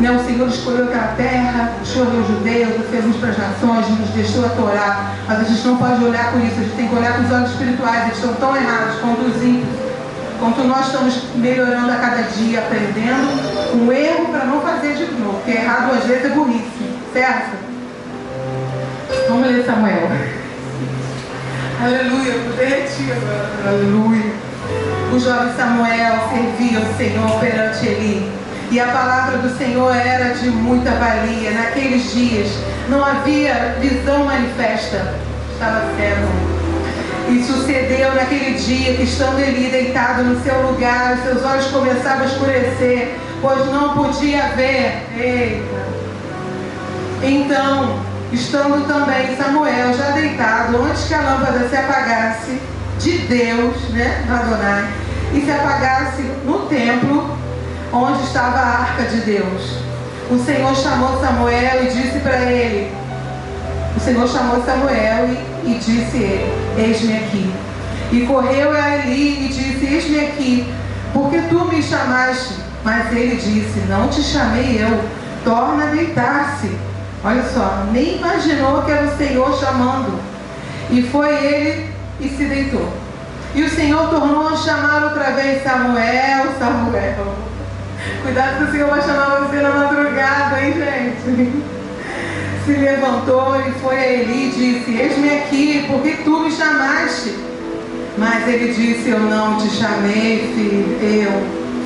D: né, o Senhor escolheu aquela terra, escolheu os judeus, fez para as nações, nos deixou a Torá. Mas a gente não pode olhar com isso, a gente tem que olhar com os olhos espirituais. Eles estão tão errados quanto os ímpios, quanto nós estamos melhorando a cada dia, aprendendo um erro para não fazer de novo, porque errado às vezes é burrice, certo? Vamos ler Samuel. Aleluia, eu vou derretir agora. Aleluia. O jovem Samuel servia o Senhor perante Eli. E a palavra do Senhor era de muita valia. Naqueles dias não havia visão manifesta. Estava cego. E sucedeu naquele dia que, estando Eli deitado no seu lugar, os seus olhos começavam a escurecer, pois não podia ver. Eita! Então, estando também Samuel já deitado, antes que a lâmpada se apagasse de Deus, né, Adonai, e se apagasse no templo onde estava a arca de Deus, o Senhor chamou Samuel e disse para ele, o Senhor chamou Samuel e disse ele, eis-me aqui. E correu a Eli e disse, eis-me aqui, porque tu me chamaste. Mas ele disse, não te chamei eu, torna a deitar-se. Olha só, nem imaginou que era o Senhor chamando. E foi ele e se deitou. E o Senhor tornou a chamar outra vez, Samuel, Samuel. Cuidado que o Senhor vai chamar você na madrugada, hein, gente? Se levantou e foi a Eli e disse, eis-me aqui, porque tu me chamaste. Mas ele disse, eu não te chamei,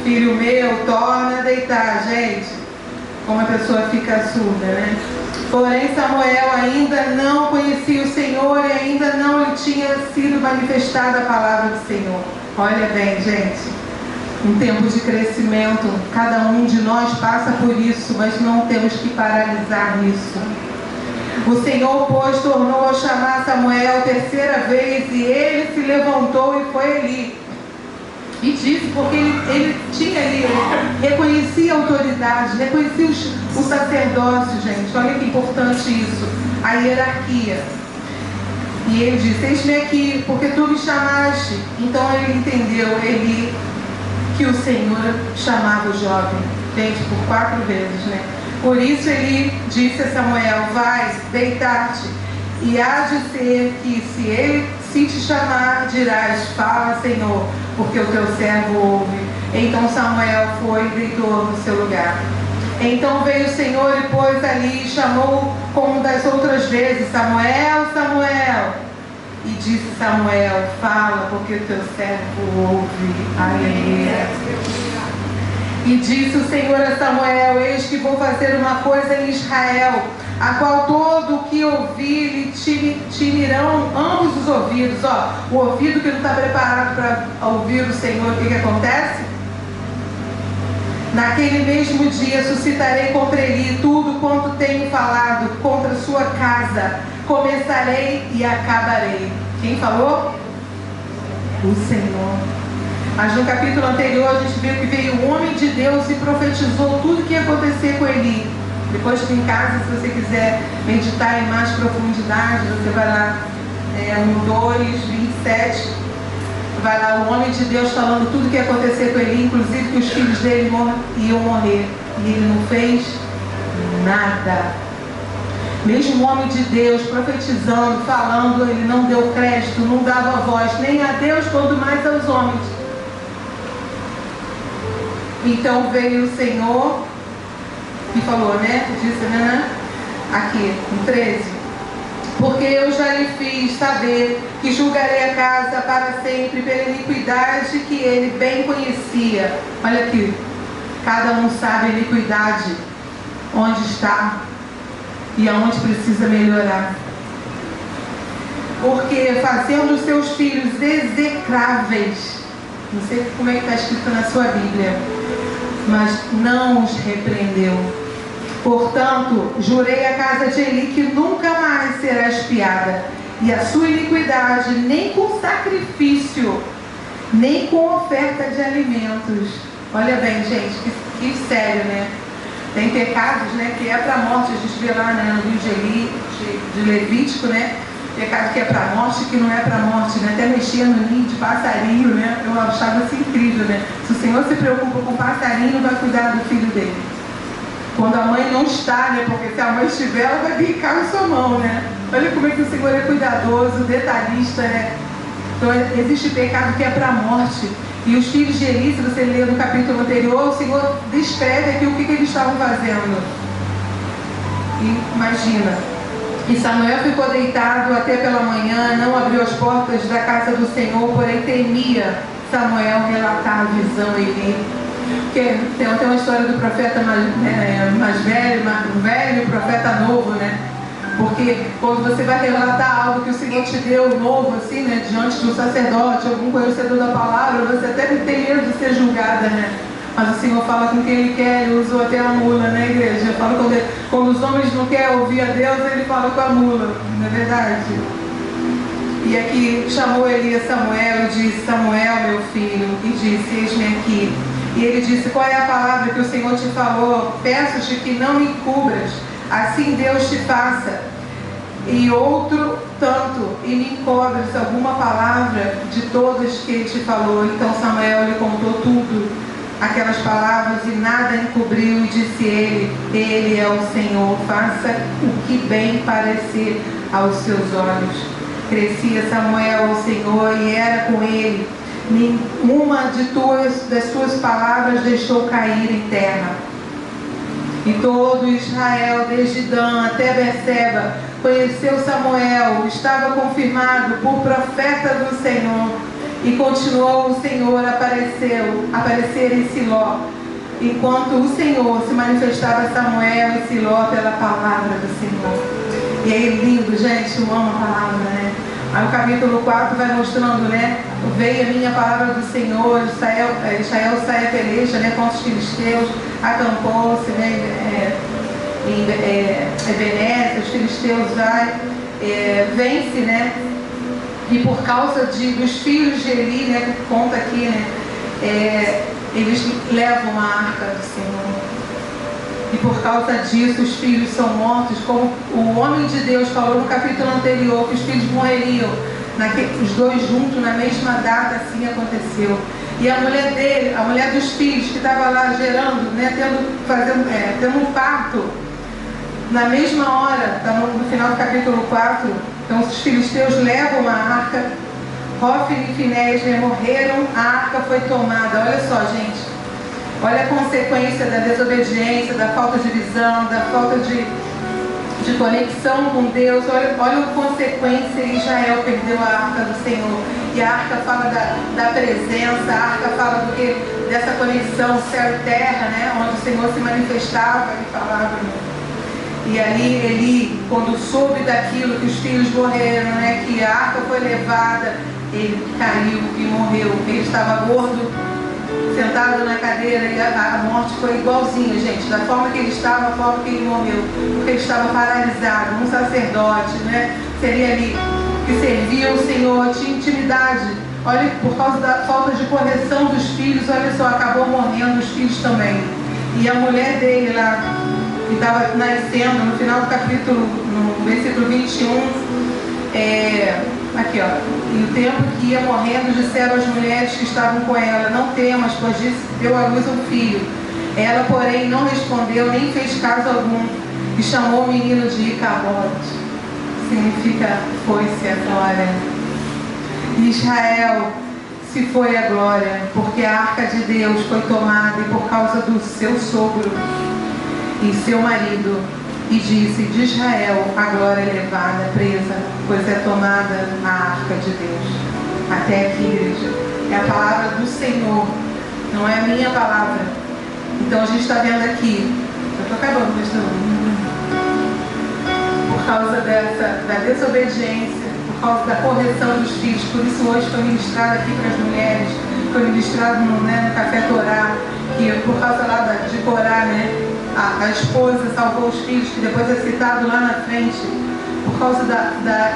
D: filho meu, torna a deitar. Gente, como a pessoa fica surda, né? Porém Samuel ainda não conhecia o Senhor e ainda não lhe tinha sido manifestada a palavra do Senhor. Olha bem, gente, um tempo de crescimento, cada um de nós passa por isso, mas não temos que paralisar nisso. O Senhor, pois, tornou a chamar Samuel terceira vez, e ele se levantou e foi ali. E disse, porque ele tinha ali, ele reconhecia a autoridade, reconhecia o sacerdócio, gente. Olha que importante isso, a hierarquia. E ele disse, eis-me aqui, porque tu me chamaste. Então ele entendeu, Eli, que o Senhor chamava o jovem, gente, por 4 vezes, né? Por isso ele disse a Samuel, vai deitar-te, e há de ser que se ele se te chamar, dirás, fala, Senhor, porque o teu servo ouve. Então Samuel foi e deitou no seu lugar. Então veio o Senhor e pôs ali e chamou como das outras vezes, Samuel, Samuel. E disse Samuel, fala, porque o teu servo ouve. Aleluia. E disse o Senhor a Samuel, eis que vou fazer uma coisa em Israel, a qual todo o que ouvir lhe tirirão ambos os ouvidos. Ó, o ouvido que não está preparado para ouvir o Senhor, o que acontece? Naquele mesmo dia suscitarei contra ele tudo quanto tenho falado contra sua casa. Começarei e acabarei. Quem falou? O Senhor. Mas no capítulo anterior a gente viu que veio um homem de Deus e profetizou tudo o que ia acontecer com Eli. Depois que em casa, se você quiser meditar em mais profundidade, você vai lá no 2:27. Vai lá o homem de Deus falando tudo o que ia acontecer com Eli, inclusive que os filhos dele iam morrer. E ele não fez nada. Mesmo o homem de Deus profetizando, falando, ele não deu crédito, não dava voz, nem a Deus, quanto mais aos homens. Então veio o Senhor e falou, né? Disse, né? Aqui, no 13. Porque eu já lhe fiz saber que julgarei a casa para sempre pela iniquidade que ele bem conhecia. Olha aqui, cada um sabe a iniquidade, onde está e aonde precisa melhorar. Porque fazendo os seus filhos execráveis, não sei como é que está escrito na sua Bíblia, mas não os repreendeu. Portanto, jurei à casa de Eli que nunca mais será espiada, e a sua iniquidade nem com sacrifício, nem com oferta de alimentos. Olha bem, gente, que sério, né? Tem pecados, né, que é para a morte. A gente vê lá, né, no livro de Eli, de Levítico, né? Pecado que é para a morte, que não é para a morte, né? Até mexer no ninho de passarinho, né? Eu achava isso incrível, né? Se o Senhor se preocupa com o passarinho, vai cuidar do filho dele. Quando a mãe não está, né? Porque se a mãe estiver, ela vai brincar na sua mão, né? Olha como é que o Senhor é cuidadoso, detalhista, né? Então existe pecado que é para a morte. E os filhos de Eli, se você ler no capítulo anterior, o Senhor descreve aqui o que eles estavam fazendo. E imagina. E Samuel ficou deitado até pela manhã, não abriu as portas da casa do Senhor, porém temia Samuel relatar a visão a Eli. Porque tem uma história do profeta mais velho, e o profeta novo, né? Porque quando você vai relatar algo que o Senhor te deu novo, assim, né? Diante do sacerdote, algum conhecedor da palavra, você até tem medo de ser julgada, né? Mas o Senhor fala com quem Ele quer, Ele usou até a mula, né, igreja? Fala quando os homens não querem ouvir a Deus, Ele fala com a mula, não é verdade? E aqui chamou Eli a Samuel e disse, Samuel, meu filho, e disse, eis-me aqui. E ele disse, qual é a palavra que o Senhor te falou? Peço-te que não me cubras, assim Deus te faça. E outro tanto, e me encobres alguma palavra de todas que Ele te falou. Então Samuel lhe contou tudo, aquelas palavras, e nada encobriu, e disse Ele é o Senhor, faça o que bem parecer aos seus olhos. Crescia Samuel ao Senhor e era com ele. Nenhuma das suas palavras deixou cair em terra. E todo Israel, desde Dan até Berseba, conheceu Samuel, estava confirmado por profeta do Senhor. E continuou o Senhor a aparecer em Siló, enquanto o Senhor se manifestava a Samuel em Siló pela palavra do Senhor. E aí, lindo, gente, eu amo a palavra, né? Aí o capítulo 4 vai mostrando, né? Veio a minha palavra do Senhor, Israel sai a peleja, né? Contra os filisteus, acampou-se, né? Em Ebenezer, os filisteus vence, né? E por causa dos filhos de Eli, né? Que conta aqui, né? Eles levam a arca do Senhor. E por causa disso os filhos são mortos, como o homem de Deus falou no capítulo anterior, que os filhos morreriam, os dois juntos na mesma data. Assim aconteceu. E a mulher dele, a mulher dos filhos, que estava lá gerando, né, tendo um parto, na mesma hora, está no final do capítulo 4, então os filisteus levam a arca, Hófni e Finés morreram, a arca foi tomada. Olha só, gente. Olha a consequência da desobediência, da falta de visão, da falta de conexão com Deus. Olha a consequência. Israel perdeu a arca do Senhor. E a arca fala da presença, a arca fala dessa conexão céu e terra, né? Onde o Senhor se manifestava e falava. E ali ele, quando soube daquilo, que os filhos morreram, né, que a arca foi levada, ele caiu e morreu. Ele estava gordo, sentado na cadeira, e a morte foi igualzinha, gente, da forma que ele estava, a forma que ele morreu, porque ele estava paralisado. Um sacerdote, né, seria ali, que servia o Senhor, tinha intimidade. Olha, por causa da falta de correção dos filhos, olha só, acabou morrendo os filhos também. E a mulher dele lá, que estava nascendo, no final do capítulo, no versículo 21, aqui ó, e o tempo que ia morrendo, disseram as mulheres que estavam com ela: não temas, pois deu à luz um filho. Ela, porém, não respondeu, nem fez caso algum, e chamou o menino de Icabote. Significa foi-se a glória. Israel se foi a glória, porque a arca de Deus foi tomada, e por causa do seu sogro e seu marido, e disse: de Israel a glória é levada, presa, pois é tomada a arca de Deus. Até aqui, igreja, é a palavra do Senhor, não é a minha palavra. Então a gente está vendo aqui, eu estou acabando, pastor, por causa da desobediência, por causa da correção dos filhos. Por isso hoje foi ministrado aqui para as mulheres, foi ministrado no Café Torá, que por causa lá de Corá, né, a esposa salvou os filhos, que depois é citado lá na frente, por causa a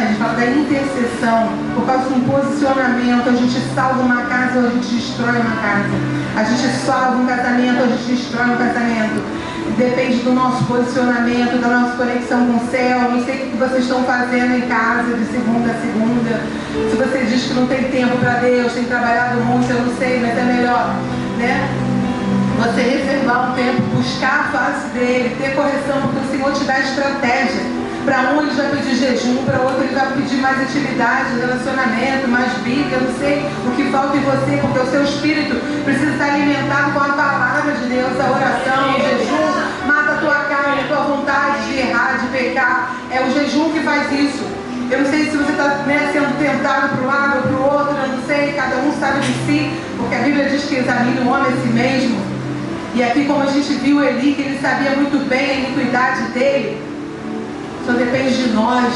D: gente fala da intercessão, por causa de um posicionamento. A gente salva uma casa ou a gente destrói uma casa, a gente salva um casamento ou a gente destrói um casamento. Depende do nosso posicionamento, da nossa conexão com o céu. Não sei o que vocês estão fazendo em casa de segunda a segunda. Se você diz que não tem tempo para Deus, tem trabalhado muito, eu não sei, mas é melhor, né, você reservar um tempo, buscar a face dele, ter correção, porque o Senhor te dá estratégia. Para um ele vai pedir jejum, para outro ele vai pedir mais intimidade, relacionamento, mais Bíblia, eu não sei o que falta em você, porque o seu espírito precisa estar alimentado com a palavra de Deus, a oração, o jejum, mata a tua carne, a tua vontade de errar, de pecar. É o jejum que faz isso. Eu não sei se você está sendo tentado para um lado ou para o outro, eu não sei, cada um sabe de si, porque a Bíblia diz que examina o homem a si mesmo. E aqui, como a gente viu Eli, que ele sabia muito bem a iniquidade dele, só depende de nós.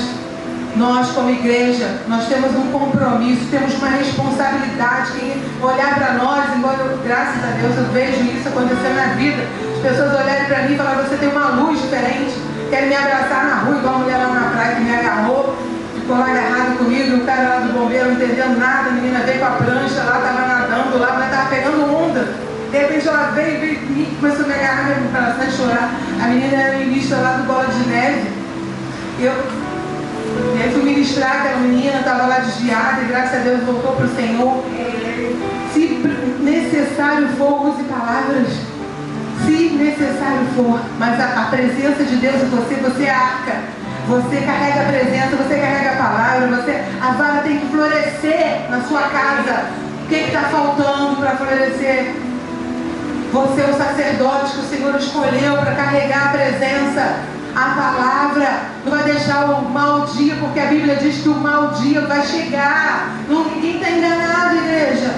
D: Nós, como igreja, nós temos um compromisso, temos uma responsabilidade. Quem olhar para nós, embora eu, graças a Deus, eu vejo isso acontecer na vida, as pessoas olharem para mim e falarem: você tem uma luz diferente, querem me abraçar na rua, igual a mulher lá na praia que me agarrou, ficou lá agarrado comigo, e o cara lá do bombeiro não entendendo nada, a menina veio com a prancha lá, estava nadando lá, mas estava pegando onda. De repente ela veio e começou a me agarrar, me abraçar e chorar. A menina era ministra lá do Bola de Neve. E aí fui ministrar aquela menina, estava lá desviada, e graças a Deus voltou para o Senhor. Se necessário for, use palavras. Se necessário for. Mas a presença de Deus em você, você é arca. Você carrega a presença, você carrega a palavra, a vara tem que florescer na sua casa. O que está faltando para florescer? Você é o sacerdote que o Senhor escolheu para carregar a presença, a palavra. Não vai deixar o mau dia, porque a Bíblia diz que o mau dia vai chegar. Ninguém está enganado, igreja.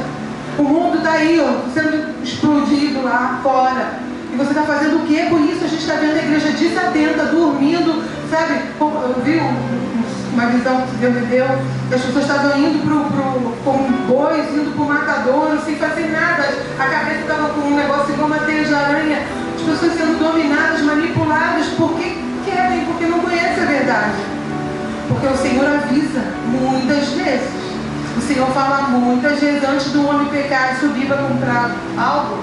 D: O mundo está aí, ó, sendo explodido lá fora. E você está fazendo o quê? Por isso a gente está vendo a igreja desatenta, dormindo, sabe? Eu vi uma visão que Deus me deu, que as pessoas estavam indo com bois, indo para o matadouro, sem fazer nada. A cabeça estava com um negócio igual uma teia de aranha. As pessoas sendo dominadas, manipuladas, porque querem, porque não conhecem a verdade. Porque o Senhor avisa muitas vezes. O Senhor fala muitas vezes antes do homem pecar e subir para comprar algo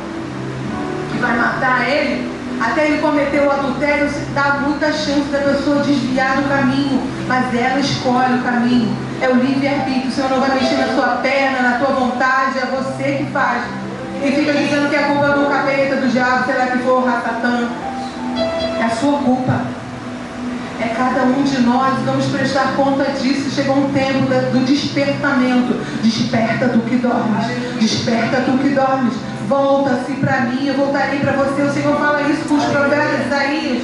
D: que vai matar ele. Até ele cometer o adultério, dá muita chance da pessoa desviar do caminho, mas ela escolhe o caminho. É o livre-arbítrio. O Senhor não vai mexer na sua perna, na tua vontade, é você que faz. E fica dizendo que é culpa do capeta, do diabo, sei lá que for, Satã. É a sua culpa. É cada um de nós, vamos prestar conta disso. Chegou um tempo do despertamento. Desperta tu que dormes. Desperta tu que dormes. Volta-se para mim, eu voltarei para você. O Senhor fala isso com os profetas Isaías,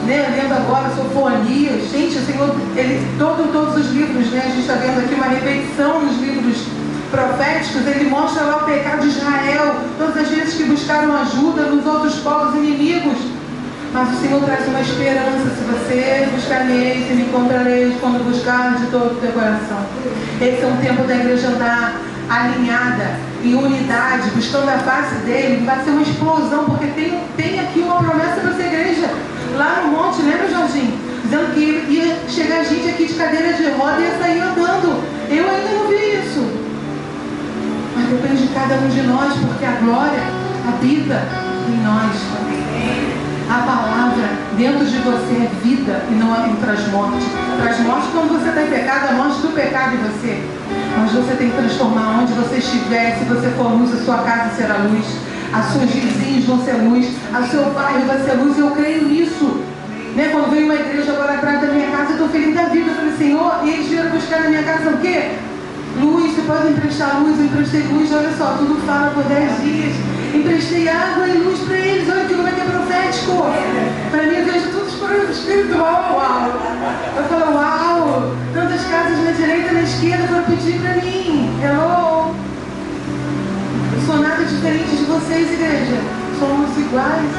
D: né? Lendo agora Sofonias. Gente, o Senhor, todos os livros, né? A gente está vendo aqui uma repetição nos livros proféticos. Ele mostra lá o pecado de Israel, todas as vezes que buscaram ajuda nos outros povos inimigos. Mas o Senhor traz uma esperança. Se você buscar-me-eis e me encontrareis quando buscar de todo o teu coração. Esse é um tempo da igreja andar alinhada, em unidade, buscando a face dele. Vai ser uma explosão, porque tem aqui uma promessa para essa igreja. Lá no monte, lembra, Jorginho? Dizendo que ia chegar gente aqui de cadeira de roda e ia sair andando. Eu ainda não vi isso. Mas depende de cada um de nós, porque a glória habita em nós. A palavra dentro de você é vida e não traz morte. Traz morte quando você está em pecado, a morte do pecado em você. Mas você tem que transformar onde você estiver. Se você for luz, a sua casa será luz. As suas vizinhas vão ser luz. O seu bairro vai ser luz. Eu creio nisso. Né? Quando veio uma igreja agora atrás da minha casa, eu estou feliz da vida. Eu falei, Senhor, e eles vieram buscar na minha casa o quê? Luz. Você pode emprestar luz. Eu emprestei luz. Olha só, tudo fala por 10 dias. Emprestei água e luz para eles. Olha que como é que é profético. Para mim, eu vejo tudo espiritual. Uau. Eu falo, uau. Tantas casas na direita e na esquerda foram pedir para mim. Hello. Não sou nada diferente de vocês, igreja. Somos iguais.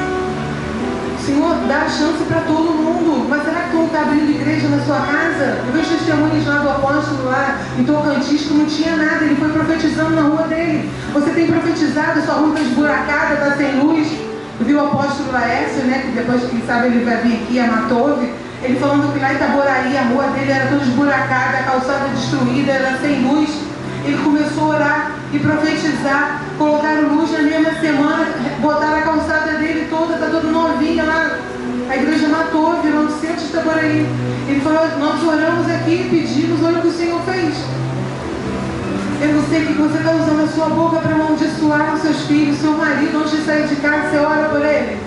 D: Senhor, dá chance para todo mundo. Mas será que tu não está abrindo igreja na sua casa? Eu vejo testemunhos lá do apóstolo lá em Tocantins que não tinha nada. Ele foi profetizando na rua dele. Você tem profetizado, sua rua está esburacada, está sem luz. Eu vi o apóstolo Laércio, né? Que depois, quem sabe, ele vai vir aqui, a Matove. Ele falando que lá em Itaboraí a rua dele era toda esburacada, a calçada destruída, era sem luz. Ele começou a orar e profetizar. Colocaram luz na mesma semana, botaram a calçada dele toda, está toda novinha lá. A igreja matou, virou no centro de Itaboraí. Ele falou, nós oramos aqui, pedimos, olha o que o Senhor fez. Eu não sei o que você está usando a sua boca para amaldiçoar os seus filhos, seu marido, antes de sair de casa, você ora por ele.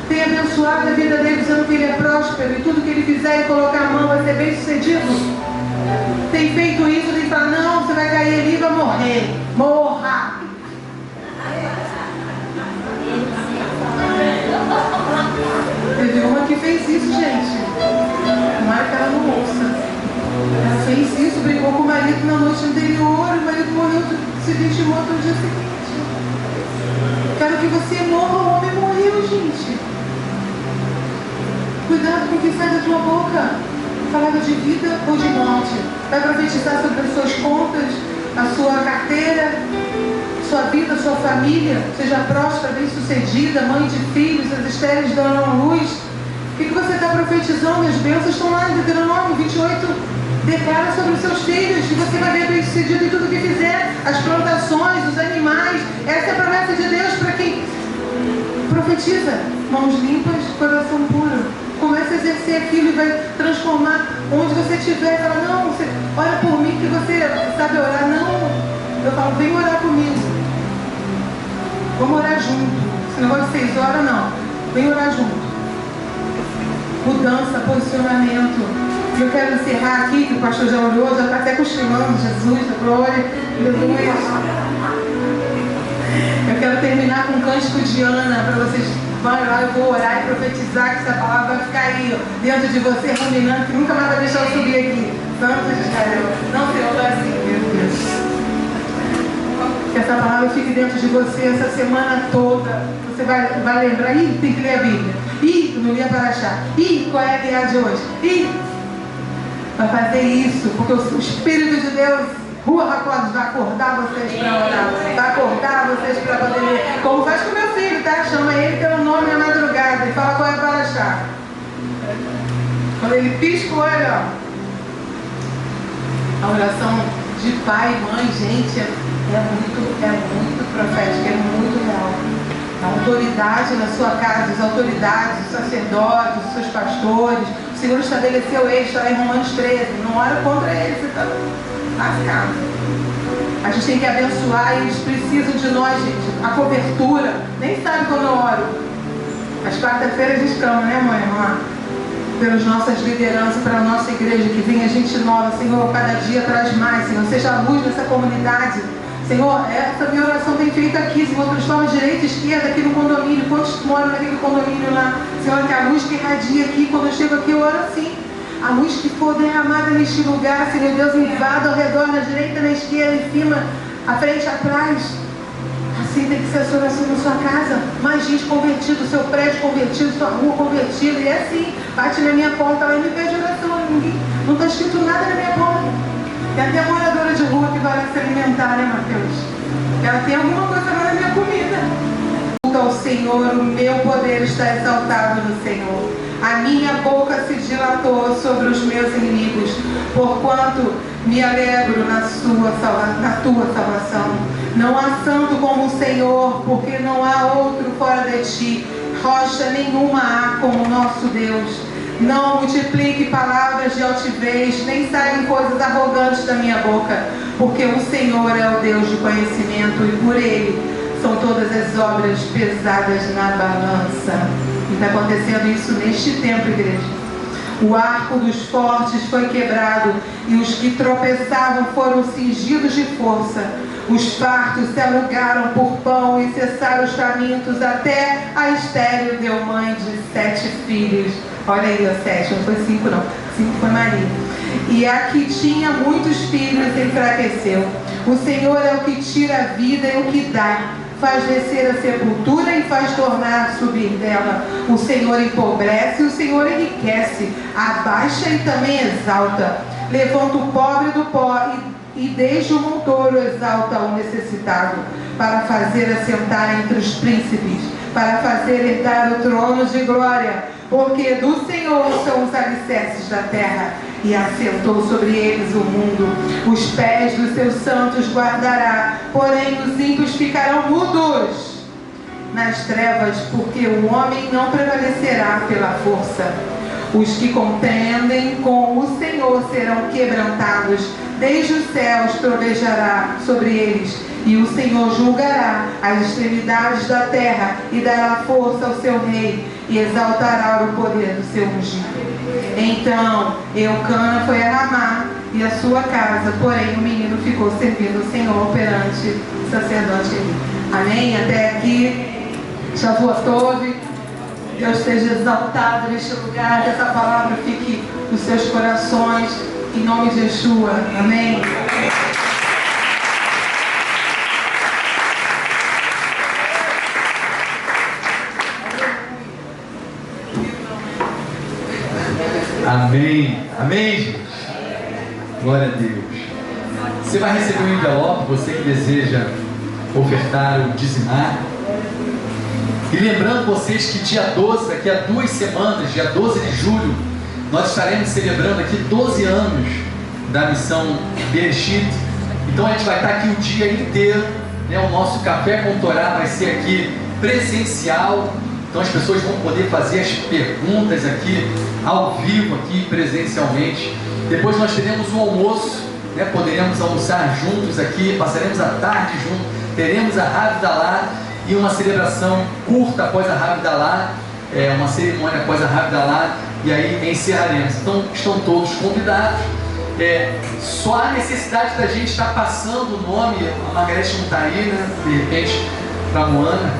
D: Tem abençoado a vida dele, dizendo que ele é próspero e tudo que ele fizer e colocar a mão vai ser bem sucedido. Tem feito isso, tem falado, não, você vai cair ali e vai morrer. Morra! Teve uma que fez isso, gente. Tomara que ela não ouça. Ela fez isso, brigou com o marido na noite anterior, o marido morreu de acidente de moto no dia seguinte. Quero que você morra, o homem morreu, gente. Cuidado com o que sai da tua boca. Palavra de vida ou de morte. Vai profetizar sobre as suas contas, a sua carteira, sua vida, sua família, seja próspera, bem sucedida, mãe de filhos, as estéreis darão luz. O que você está profetizando? As bênçãos estão lá em Deuteronômio 28. Declara sobre os seus filhos que você vai ver bem sucedido em tudo que fizer, as plantações, os animais. Essa é a promessa de Deus para quem profetiza. Mãos limpas, coração puro. Comece a exercer aquilo e vai transformar onde você estiver. Fala, não, você ora por mim que você sabe orar. Não, eu falo, vem orar comigo. Vamos orar junto. Esse negócio de 6 horas, não. Vem orar junto. Mudança, posicionamento. Eu quero encerrar aqui, que o pastor já orou, já está até cochilando, Jesus, a glória, aleluia. Eu quero terminar com um cântico de Ana, para vocês vão lá, eu vou orar e profetizar que essa palavra vai ficar aí, ó, dentro de você, ruminando, que nunca mais vai deixar eu subir aqui. Santo de Israel, não se ouve assim, meu Deus. Que essa palavra fique dentro de você essa semana toda. Você vai lembrar, tem que ler a Bíblia. Não ia para achar. Qual é a guia de hoje? Vai fazer isso, porque o Espírito de Deus, Rua Racodes, vai acordar vocês para orar, vai acordar vocês para poder ler. Como faz com meu filho, tá? Chama ele pelo nome na madrugada e fala qual é para achar. Quando ele pisca o olho, ó. A oração de pai e mãe, gente, é muito profética, é muito real. A autoridade na sua casa, as autoridades, os sacerdotes, os seus pastores, o Senhor estabeleceu eles, está em Romanos 13, não ora contra eles, você está lascado. A gente tem que abençoar e eles precisam de nós, gente. A cobertura, nem sabe quando eu oro. Às quarta-feiras a gente clama, né, mãe? Vamos lá. Pelas nossas lideranças, pela nossa igreja, que venha gente nova, Senhor, cada dia traz mais, Senhor, seja a luz nessa comunidade. Senhor, essa minha oração tem feito aqui, Senhor, transforma direita e esquerda aqui no condomínio. Quantos moram naquele condomínio lá? Senhor, que a luz que irradia aqui, quando eu chego aqui, eu oro assim. A luz que for derramada neste lugar, Senhor Deus, invada ao redor, na direita, na esquerda, em cima, à frente, atrás. Assim tem que ser a sua oração na sua casa. Mais gente convertida, seu prédio convertido, sua rua convertida. E é assim, bate na minha porta, ela me pede oração. Não está escrito nada na minha porta. Tem até moradora de rua que vai lá se alimentar, né, Mateus? Ela tem alguma coisa lá na minha comida. Ao Senhor, o meu poder está exaltado no Senhor. A minha boca se dilatou sobre os meus inimigos, porquanto me alegro na tua salvação. Não há santo como o Senhor, porque não há outro fora de ti. Rocha nenhuma há como o nosso Deus. Não multiplique palavras de altivez, nem saiam coisas arrogantes da minha boca, porque o Senhor é o Deus de conhecimento e por Ele são todas as obras pesadas na balança. E está acontecendo isso neste tempo, igreja. O arco dos fortes foi quebrado e os que tropeçavam foram cingidos de força. Os fartos se alugaram por pão e cessaram os famintos, até a estéril deu mãe de 7 filhos. Olha aí, ó, 7, não foi 5 não, 5 foi Maria. E a que tinha muitos filhos enfraqueceu. O Senhor é o que tira a vida e o que dá. Faz descer a sepultura e faz tornar a subir dela. O Senhor empobrece e o Senhor enriquece. Abaixa e também exalta. Levanta o pobre do pó e desde o montouro exalta o necessitado, para fazer assentar entre os príncipes, para fazer herdar o trono de glória. Porque do Senhor são os alicerces da terra, e assentou sobre eles o mundo. Os pés dos seus santos guardará, porém os ímpios ficarão mudos nas trevas, porque o homem não prevalecerá pela força. Os que contendem com o Senhor serão quebrantados, desde os céus trovejará sobre eles, e o Senhor julgará as extremidades da terra, e dará força ao seu rei, e exaltará o poder do seu ungido. Então Eucana foi a Ramá e a sua casa, porém o menino ficou servindo o Senhor perante o sacerdote Eli. Amém? Até aqui, Shavuot Tov. Deus esteja exaltado neste lugar, que essa palavra fique nos seus corações, em nome de Yeshua. Amém?
A: Amém. Amém, gente. Glória a Deus. Você vai receber um envelope, você que deseja ofertar ou dizimar. E lembrando vocês que dia 12, daqui a 2 semanas, dia 12 de julho, nós estaremos celebrando aqui 12 anos da missão Bereshit. Então a gente vai estar aqui o dia inteiro, né? O nosso café com Torá vai ser aqui presencial. Então as pessoas vão poder fazer as perguntas aqui, ao vivo, aqui presencialmente. Depois nós teremos um almoço, né? Poderemos almoçar juntos aqui, passaremos a tarde juntos, teremos a Havdalah e uma celebração curta após a Havdalah, uma cerimônia após a Havdalah, e aí encerraremos. Então estão todos convidados. Só há necessidade da gente estar passando o nome, a Margarete não está aí, né? De repente, para a Moana,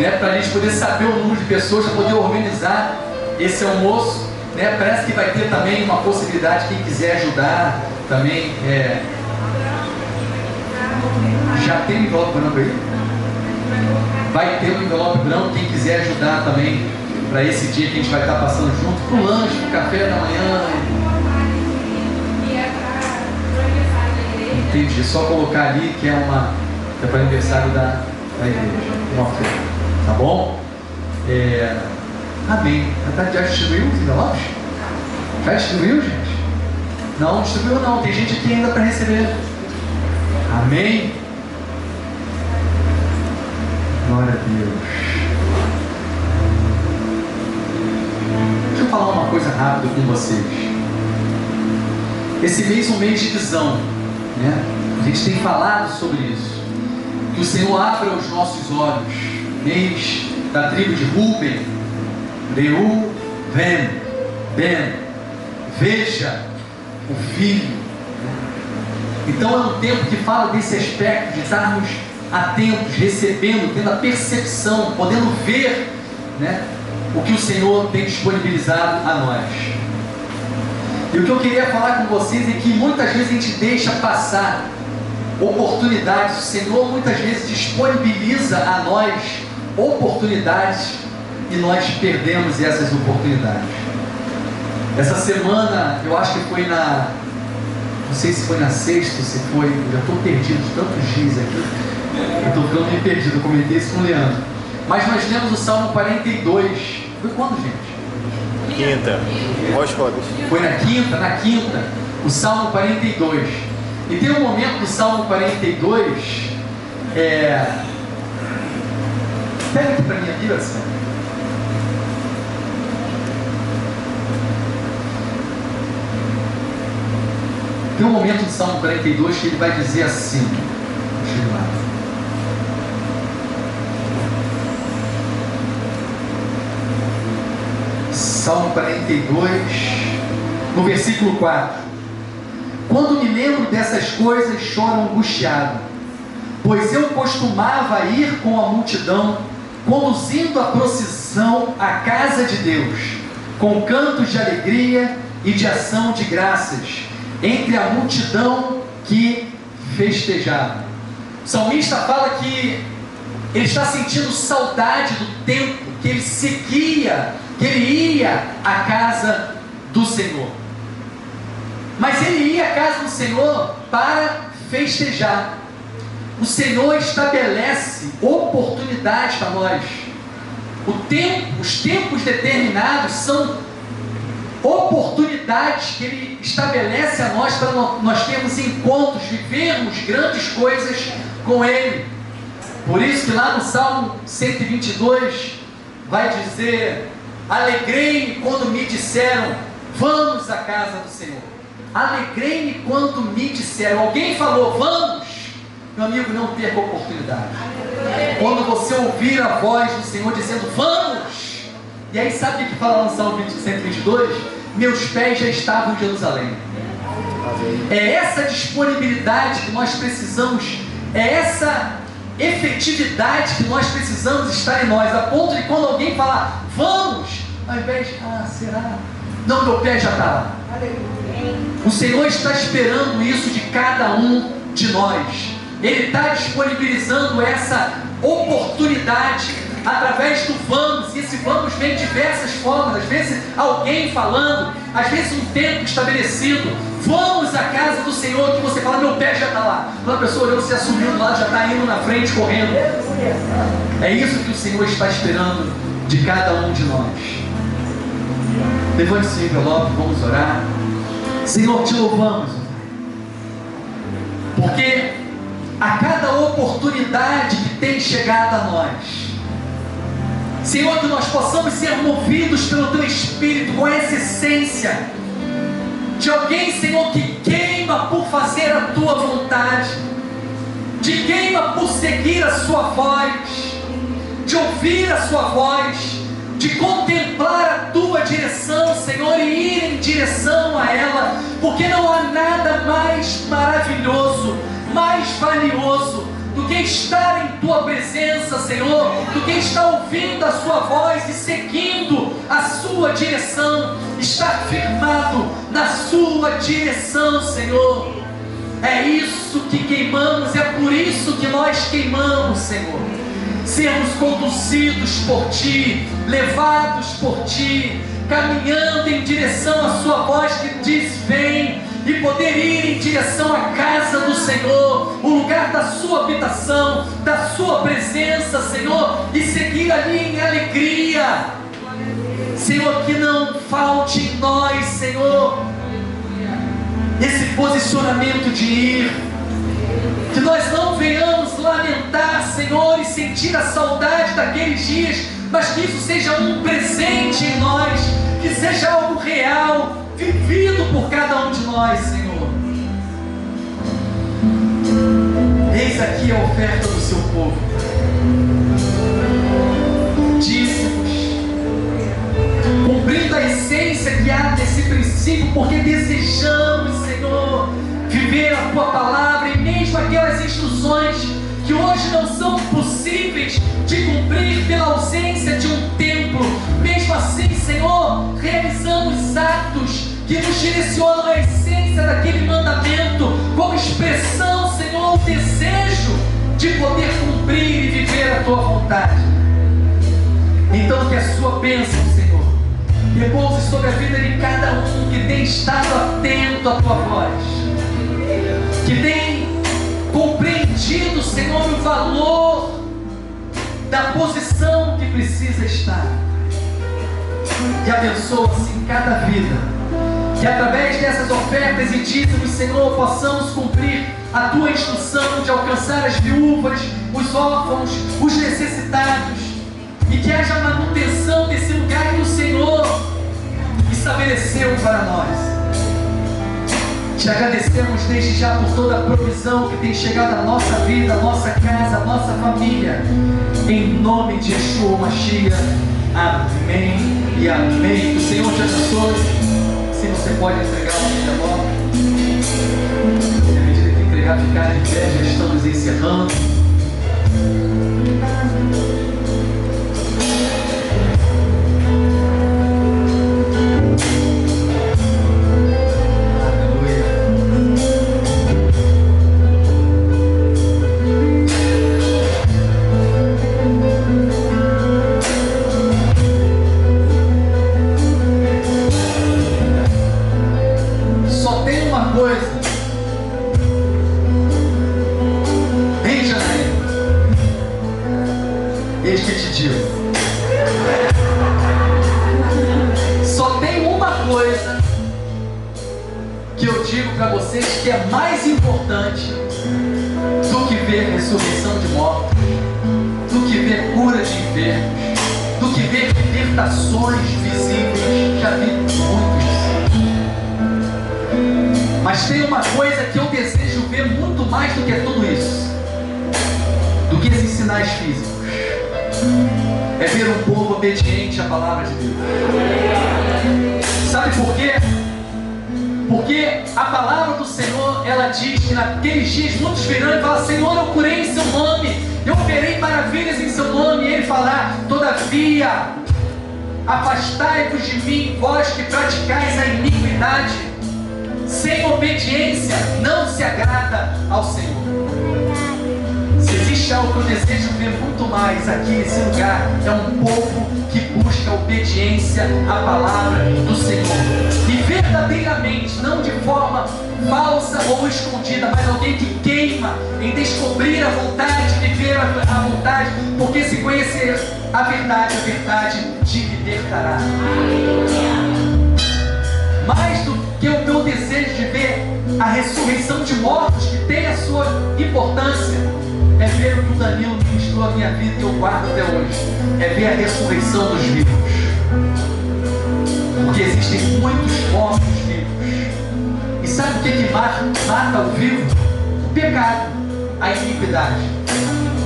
A: né? Para a gente poder saber o número de pessoas, para poder organizar esse almoço, né? Parece que vai ter também uma possibilidade, quem quiser ajudar também. Já tem envelope branco aí? Vai ter um envelope branco, quem quiser ajudar também para esse dia que a gente vai estar passando junto, para o lanche, para o café da manhã. Entendi, só colocar ali que é para o aniversário da igreja, uma oferta, tá bom? Amém. Já distribuiu os envelopes? Já distribuiu, gente? Não distribuiu não, tem gente aqui ainda para receber. Amém? Glória a Deus. Deixa eu falar uma coisa rápida com vocês. Esse mês é um mês de visão, né? A gente tem falado sobre isso. Que o Senhor abra os nossos olhos. Mês da tribo de Ruben, Ben. Veja o filho. Então é um tempo que fala desse aspecto de estarmos atentos, recebendo, tendo a percepção, podendo ver, né, o que o Senhor tem disponibilizado a nós. E o que eu queria falar com vocês é que muitas vezes a gente deixa passar oportunidades. O Senhor muitas vezes disponibiliza a nós oportunidades e nós perdemos essas oportunidades. Essa semana, eu acho que foi não sei se foi na sexta, se foi, já estou perdido de tantos dias aqui, eu estou ficando meio perdido, eu comentei isso com o Leandro, mas nós lemos o Salmo 42, foi quando, gente?
E: Quinta,
A: foi na quinta, o Salmo 42, e tem um momento do Salmo 42, pega aqui para mim a Bíblia, Senhor. Tem um momento do Salmo 42 que ele vai dizer assim, deixa eu ir lá. Salmo 42, no versículo 4. Quando me lembro dessas coisas, choro angustiado, pois eu costumava ir com a multidão, conduzindo a procissão à casa de Deus, com cantos de alegria e de ação de graças, entre a multidão que festejava. O salmista fala que ele está sentindo saudade do tempo que ele seguia, que ele ia à casa do Senhor. Mas ele ia à casa do Senhor para festejar. O Senhor estabelece oportunidades para nós. Os tempos determinados são oportunidades que Ele estabelece a nós para nós termos encontros, vivermos grandes coisas com Ele. Por isso que lá no Salmo 122 vai dizer: alegrei-me quando me disseram, vamos à casa do Senhor. Alegrei-me quando me disseram. Alguém falou, vamos? Meu amigo, não perca a oportunidade. Quando você ouvir a voz do Senhor dizendo, vamos! E aí sabe o que fala lá no Salmo 122? Meus pés já estavam em Jerusalém. É essa disponibilidade que nós precisamos, é essa efetividade que nós precisamos estar em nós, a ponto de quando alguém falar, vamos, ao invés de, será? Não, meu pé já está lá. O Senhor está esperando isso de cada um de nós. Ele está disponibilizando essa oportunidade através do vamos, e esse vamos vem de diversas formas, às vezes alguém falando, às vezes um tempo estabelecido, vamos à casa do Senhor, que você fala, meu pé já está lá, quando a pessoa olhou, você assumiu do lado, já está indo na frente, correndo. É isso que o Senhor está esperando de cada um de nós. Levante esse envelope, vamos orar. Senhor, te louvamos, porque a cada oportunidade que tem chegado a nós, Senhor, que nós possamos ser movidos pelo Teu Espírito com essa essência de alguém, Senhor, que queima por fazer a Tua vontade, de queima por seguir a Sua voz, de ouvir a Sua voz, de contemplar a Tua direção, Senhor, e ir em direção a ela, porque não há nada mais maravilhoso, mais valioso do que estar em Tua presença, Senhor, do que estar ouvindo a Sua voz e seguindo a Sua direção, estar firmado na Sua direção, Senhor. É isso que queimamos, é por isso que nós queimamos, Senhor. Sermos conduzidos por Ti, levados por Ti, caminhando em direção à Sua voz que diz, vem, e poder ir em direção à casa do Senhor, o lugar da Sua habitação, da Sua presença, Senhor, e seguir ali em alegria. Senhor, que não falte em nós, Senhor, esse posicionamento de ir, que nós não venhamos lamentar, Senhor, e sentir a saudade daqueles dias, mas que isso seja um presente em nós, que seja algo real, vivido por cada um de nós, Senhor. Eis aqui a oferta do Seu povo. Dízimos, cumprindo a essência que há desse princípio, porque desejamos, Senhor, viver a Tua palavra, e mesmo aquelas instruções que hoje não são possíveis de cumprir pela ausência de um templo, mesmo assim, Senhor, realizamos atos que nos direcionam à essência daquele mandamento, como expressão, Senhor,
B: desejo de poder cumprir e viver a tua vontade. Então que a sua bênção, Senhor, repouse sobre a vida de cada um que tem estado atento à tua voz, que tem compreendido, Senhor, o valor da posição que precisa estar. E abençoa, assim, cada vida, que através dessas ofertas e dízimos, Senhor, possamos cumprir a tua instrução de alcançar as viúvas, os órfãos, os necessitados, e que haja manutenção desse lugar que o Senhor estabeleceu para nós. Te agradecemos desde já por toda a provisão que tem chegado à nossa vida, à nossa casa, à nossa família. Em nome de Yeshua Mashiach. Amém e amém. Que o Senhor te abençoe. Se você pode entregar o envelope. À medida que entregar, ficar de pé, já estamos encerrando. Que é mais importante do que ver ressurreição de mortos, do que ver cura de enfermos, do que ver libertações visíveis. Já vi muitos. Mas tem uma coisa que eu desejo ver muito mais do que tudo isso, do que esses sinais físicos. É ver um povo obediente à palavra de Deus. Sabe por quê? Porque a palavra do Senhor, ela diz que naqueles dias muitos virão e falam: Senhor, eu curei em seu nome, eu operei maravilhas em seu nome. E ele falar: todavia, afastai-vos de mim, vós que praticais a iniquidade. Sem obediência não se agrada ao Senhor. Se existe algo que eu desejo ver muito mais aqui nesse lugar, é um povo que busca obediência à palavra do Senhor, e verdadeiramente, não de forma falsa ou escondida, mas alguém que queima em descobrir a vontade, viver a vontade, porque se conhecer a verdade te libertará. Mais do que o meu desejo de ver a ressurreição de mortos, que tem a sua importância, é ver o que o Danilo ministrou a minha vida e eu guardo até hoje. É ver a ressurreição dos vivos. Porque existem muitos mortos vivos. E sabe o que mata o vivo? O pecado, a iniquidade.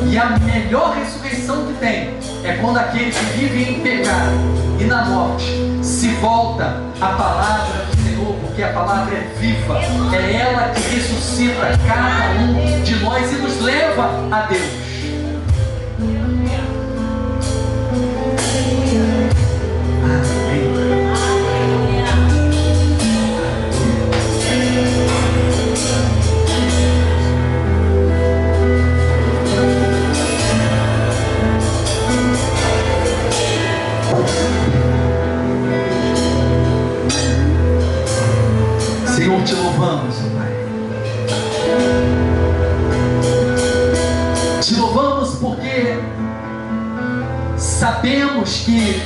B: E a melhor ressurreição que tem é quando aquele que vive em pecado e na morte se volta à palavra do Senhor, porque a palavra é viva, é ela que ressuscita cada um de nós e nos leva a Deus. Senhor, te louvamos, Pai. Te louvamos porque sabemos que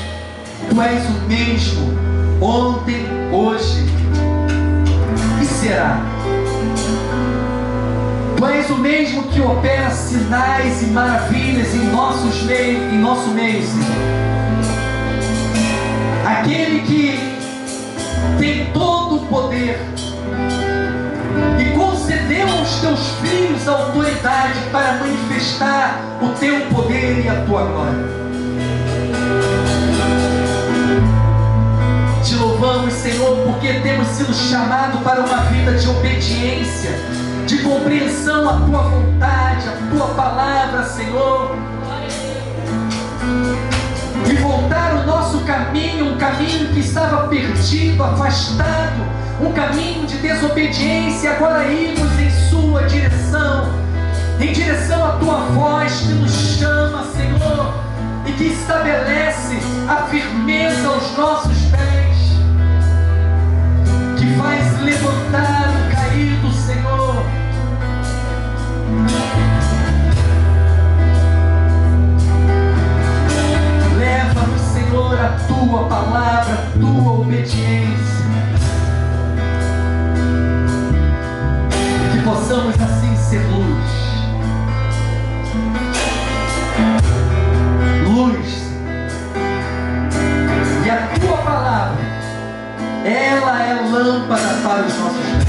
B: Tu és o mesmo ontem, hoje e será. Tu és o mesmo que opera sinais e maravilhas em nosso meio, Senhor. Aquele que tem todo o poder e concedeu aos teus filhos a autoridade para manifestar o teu poder e a tua glória. Te louvamos, Senhor, porque temos sido chamados para uma vida de obediência, de compreensão à tua vontade, à tua palavra, Senhor, e voltar o nosso caminho, um caminho que estava perdido, afastado, um caminho de desobediência, agora irmos em sua direção, em direção à tua voz que nos chama, Senhor, e que estabelece a firmeza aos nossos pés, que faz levantar o caído, Senhor. Leva-nos, Senhor, a tua palavra, a tua obediência, que possamos assim ser luz. Luz. E a tua palavra, ela é lâmpada para os nossos pés,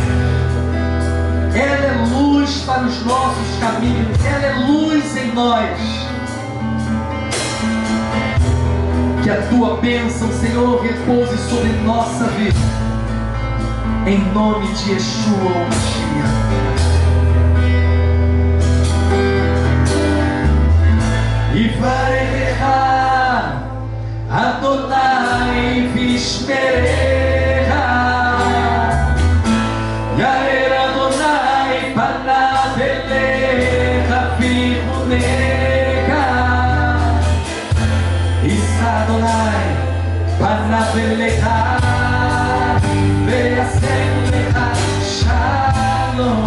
B: ela é luz para os nossos caminhos, ela é luz em nós. Que a tua bênção, Senhor, repouse sobre nossa vida, em nome de Yeshua, o Mashiach. Yivarecha Adonai vishmerecha, Yair Adonai panav elecha vichunecha, Yisa Adonai panav elecha veyasem lecha shalom,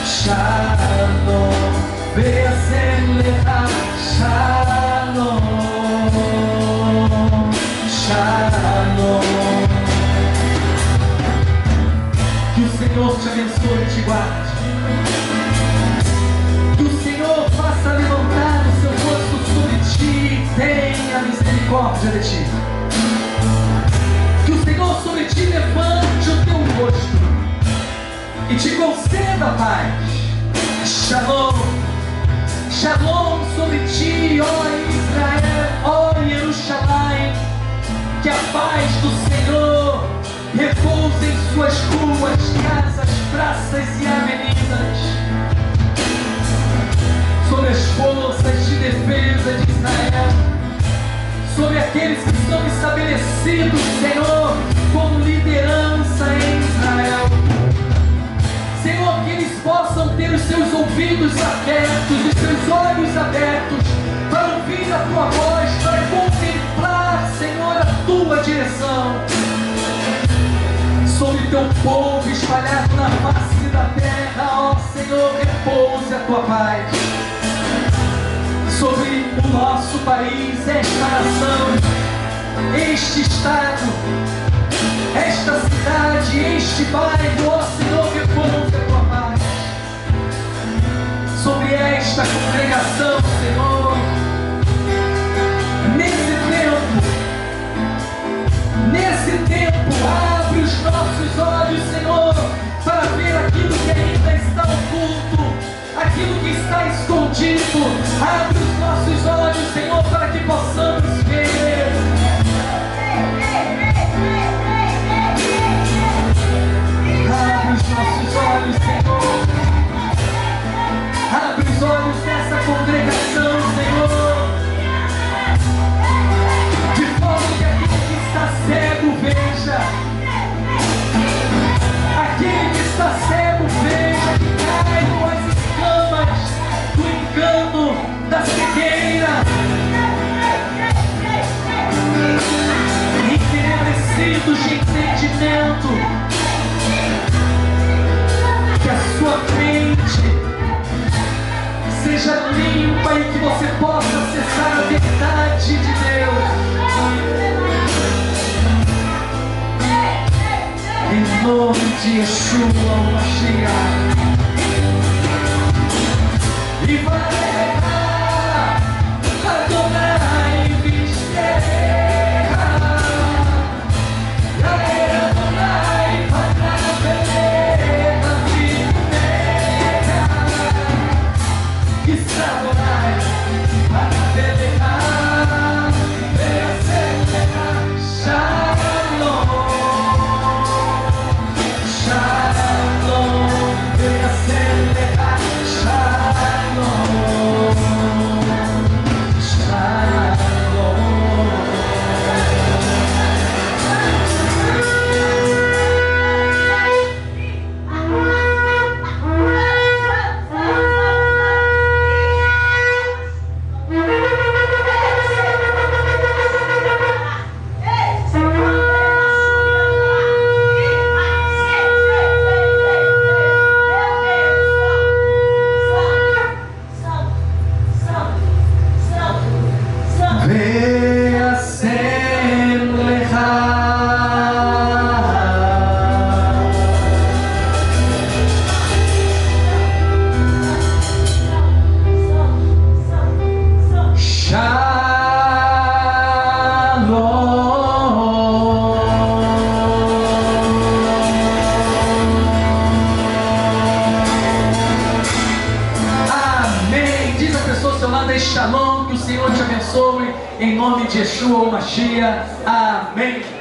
B: shalom. Veyasem lecha shalom, shalom. Que o Senhor te abençoe e te guarde. Que o Senhor faça levantar o seu rosto sobre ti e tenha misericórdia de ti. Que o Senhor sobre ti levante o teu rosto e te conceda paz. Shalom. Shalom sobre ti, ó Israel, ó Jerusalém. Que a paz do Senhor repouse em suas ruas, casas, praças e avenidas, sobre as forças de defesa de Israel, sobre aqueles que estão estabelecidos, Senhor, como liderança em Israel. Senhor, que eles possam ter os seus ouvidos abertos, os seus olhos abertos, para ouvir a tua voz, para contemplar, Senhor, a tua direção sobre teu povo espalhado na face da terra. Ó Senhor, repouse a tua paz sobre o nosso país, esta nação, este estado, esta cidade, este bairro. Ó Senhor, repouse a tua paz sobre esta congregação, Senhor. Nesse tempo, abre os nossos olhos, Senhor, para ver aquilo que ainda está oculto, aquilo que está escondido. Abre os nossos olhos, Senhor, para que possamos ver. Abre os nossos olhos, Senhor. Abre os olhos dessa congregação, Senhor, de forma que aquele que está cego veja, aquele que está cego veja, que caiam as escamas do engano, da cegueira, entenebrecidos de entendimento, que a sua mente seja limpa e que você possa acessar a verdade de Deus. Em nome de Yeshua, o Mashiach. E vai Adonai vishmerecha, Yair Adonai panav elecha vichunecha, Yisa Adonai panav elecha veyasem lecha shalom, shalom. dizer shalom, que o Senhor te abençoe, em nome de Yeshua ou Mashiach. Amém.